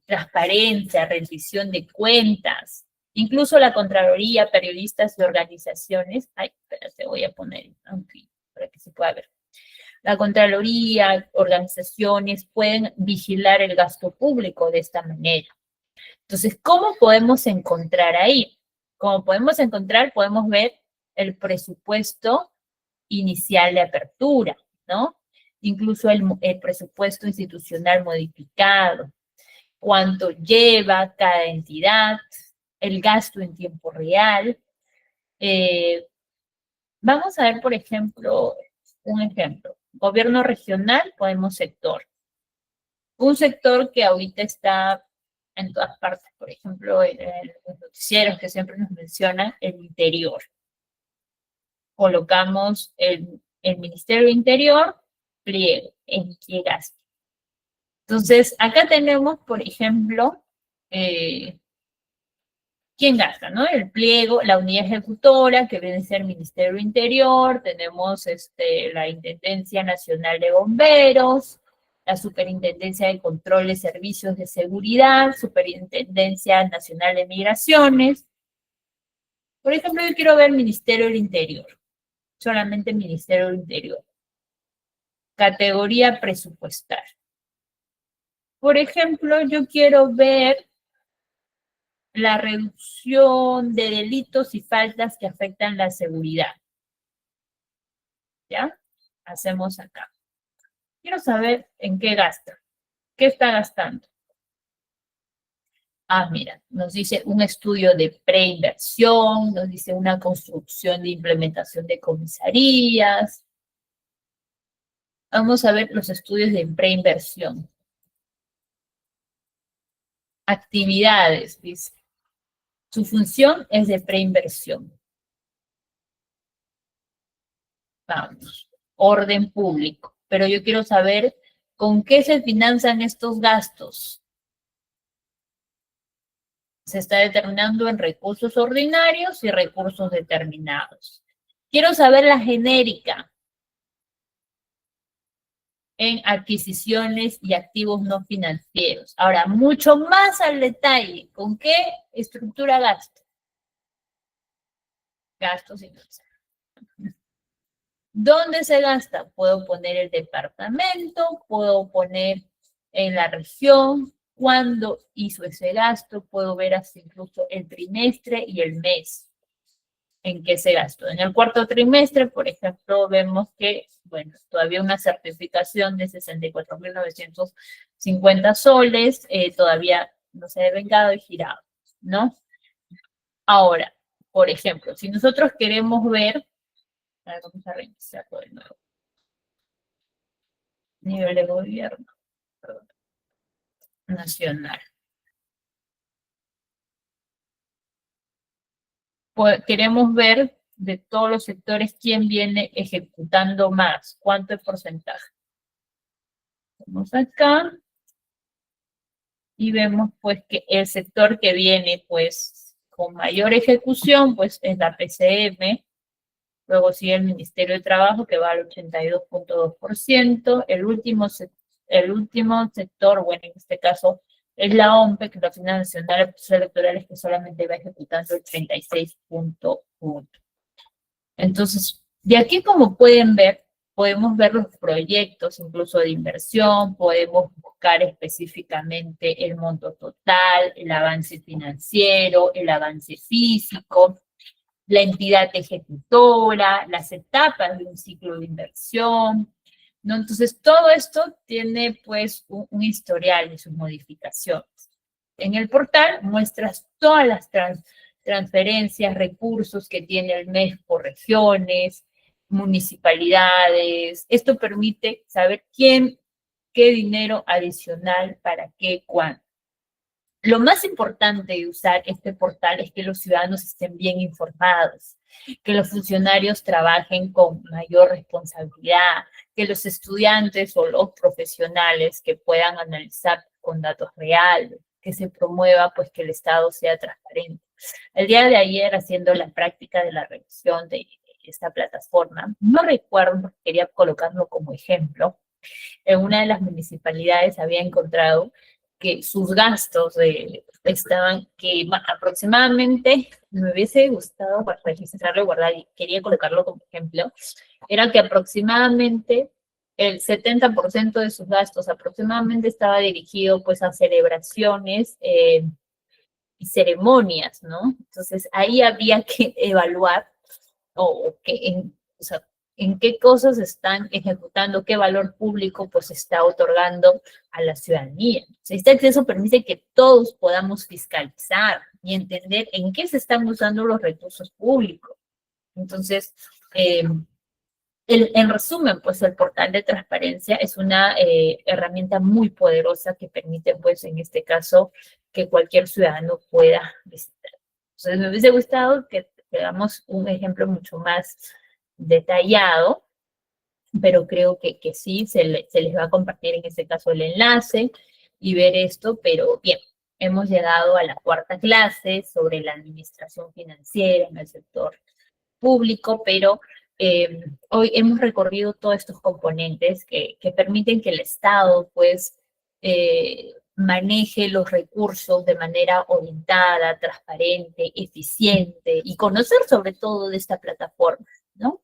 transparencia, rendición de cuentas, incluso la Contraloría, periodistas y organizaciones. Ay, espérate, voy a poner aquí para que se pueda ver. La Contraloría, organizaciones pueden vigilar el gasto público de esta manera. Entonces, ¿cómo podemos encontrar ahí? Como podemos encontrar, podemos ver el presupuesto inicial de apertura, ¿no? Incluso el presupuesto institucional modificado, cuánto lleva cada entidad, el gasto en tiempo real. Vamos a ver, por ejemplo, un ejemplo. Gobierno regional, podemos sector. Un sector que ahorita está en todas partes, por ejemplo, en los noticieros que siempre nos mencionan, el interior. Colocamos el Ministerio del Interior, pliego, en qué gasto. Entonces, acá tenemos, por ejemplo, quién gasta, ¿no? El pliego, la unidad ejecutora, que viene a ser el Ministerio del Interior, tenemos la Intendencia Nacional de Bomberos, la Superintendencia de Control de Servicios de Seguridad, Superintendencia Nacional de Migraciones. Por ejemplo, yo quiero ver Ministerio del Interior, solamente Ministerio del Interior. Categoría presupuestal. Por ejemplo, yo quiero ver la reducción de delitos y faltas que afectan la seguridad. ¿Ya? Hacemos acá. Quiero saber en qué gasta. ¿Qué está gastando? Ah, mira, nos dice un estudio de preinversión, nos dice una construcción de implementación de comisarías. Vamos a ver los estudios de preinversión. Actividades, dice. Su función es de preinversión. Vamos, orden público. Pero yo quiero saber con qué se financian estos gastos. Se está determinando en recursos ordinarios y recursos determinados. Quiero saber la genérica en adquisiciones y activos no financieros. Ahora, mucho más al detalle, ¿con qué estructura gasto? Gastos y gastos. ¿Dónde se gasta? Puedo poner el departamento, puedo poner en la región, cuándo hizo ese gasto, puedo ver hasta incluso el trimestre y el mes en qué se gastó. En el cuarto trimestre, por ejemplo, vemos que, bueno, todavía una certificación de 64.950 soles, todavía no se ha devengado y girado, ¿no? Ahora, por ejemplo, si nosotros queremos ver, vamos a reiniciarlo de nuevo. Nivel de gobierno, perdón, nacional. Pues, queremos ver de todos los sectores quién viene ejecutando más, cuánto es porcentaje. Vamos acá y vemos pues que el sector que viene pues con mayor ejecución pues es la PCM, luego sigue el Ministerio de Trabajo que va al 82.2%, el último sector, bueno, en este caso es la OMPE, que es la Oficina Nacional de Procesos Electorales, que solamente va ejecutando el 36.1%. Entonces, de aquí, como pueden ver, podemos ver los proyectos incluso de inversión, podemos buscar específicamente el monto total, el avance financiero, el avance físico, la entidad ejecutora, las etapas de un ciclo de inversión, ¿no? Entonces, todo esto tiene pues un historial y sus modificaciones. En el portal muestras todas las transferencias, recursos que tiene el MES por regiones, municipalidades. Esto permite saber quién, qué dinero adicional, para qué, cuándo. Lo más importante de usar este portal es que los ciudadanos estén bien informados, que los funcionarios trabajen con mayor responsabilidad, que los estudiantes o los profesionales que puedan analizar con datos reales, que se promueva pues que el Estado sea transparente. El día de ayer, haciendo la práctica de la revisión de esta plataforma, no recuerdo, porque quería colocarlo como ejemplo, en una de las municipalidades había encontrado que sus gastos estaban, que aproximadamente, me hubiese gustado registrarlo y guardar, y quería colocarlo como ejemplo, era que aproximadamente el 70% de sus gastos aproximadamente estaba dirigido pues a celebraciones y ceremonias, ¿no? Entonces ahí había que evaluar o sea, en qué cosas están ejecutando, qué valor público pues está otorgando a la ciudadanía. O sea, este acceso permite que todos podamos fiscalizar y entender en qué se están usando los recursos públicos. Entonces, en resumen, pues el portal de transparencia es una herramienta muy poderosa que permite, pues en este caso, que cualquier ciudadano pueda visitar. Entonces, me hubiese gustado que veamos un ejemplo mucho más detallado, pero creo que sí, se les va a compartir en este caso el enlace y ver esto, pero bien, hemos llegado a la cuarta clase sobre la administración financiera en el sector público, pero hoy hemos recorrido todos estos componentes que permiten que el Estado, pues, maneje los recursos de manera orientada, transparente, eficiente y conocer sobre todo de esta plataforma, ¿no?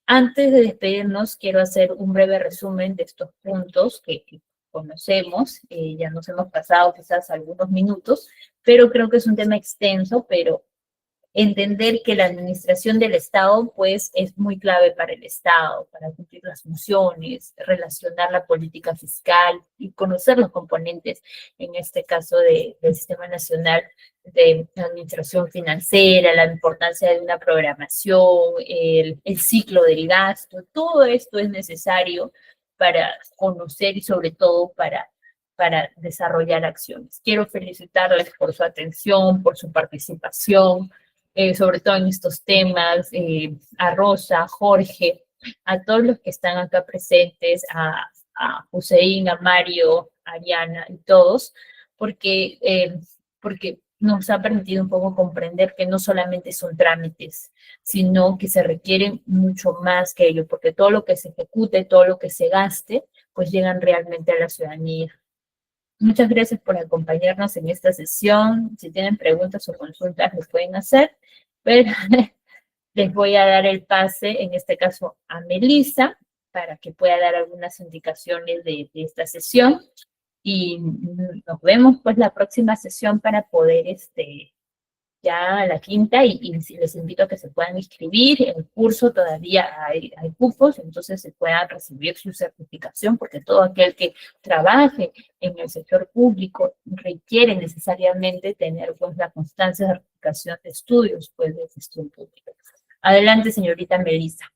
Antes de despedirnos, quiero hacer un breve resumen de estos puntos que conocemos. Ya nos hemos pasado quizás algunos minutos, pero creo que es un tema extenso, pero entender que la administración del Estado, pues, es muy clave para el Estado, para cumplir las funciones, relacionar la política fiscal y conocer los componentes, en este caso del Sistema Nacional de Administración Financiera, la importancia de una programación, el ciclo del gasto, todo esto es necesario para conocer y sobre todo para desarrollar acciones. Quiero felicitarles por su atención, por su participación, sobre todo en estos temas, a Rosa, Jorge, a todos los que están acá presentes, a Hussein, a Mario, a Ariana y todos, porque nos ha permitido un poco comprender que no solamente son trámites, sino que se requieren mucho más que ello, porque todo lo que se ejecute, todo lo que se gaste, pues llegan realmente a la ciudadanía. Muchas gracias por acompañarnos en esta sesión. Si tienen preguntas o consultas, lo pueden hacer, pero les voy a dar el pase, en este caso, a Melissa, para que pueda dar algunas indicaciones de esta sesión. Y nos vemos pues la próxima sesión para poder ya la quinta, y les invito a que se puedan inscribir. En el curso todavía hay cupos, entonces se puedan recibir su certificación, porque todo aquel que trabaje en el sector público requiere necesariamente tener pues la constancia de certificación de estudios pues de gestión pública. Adelante, señorita Melissa.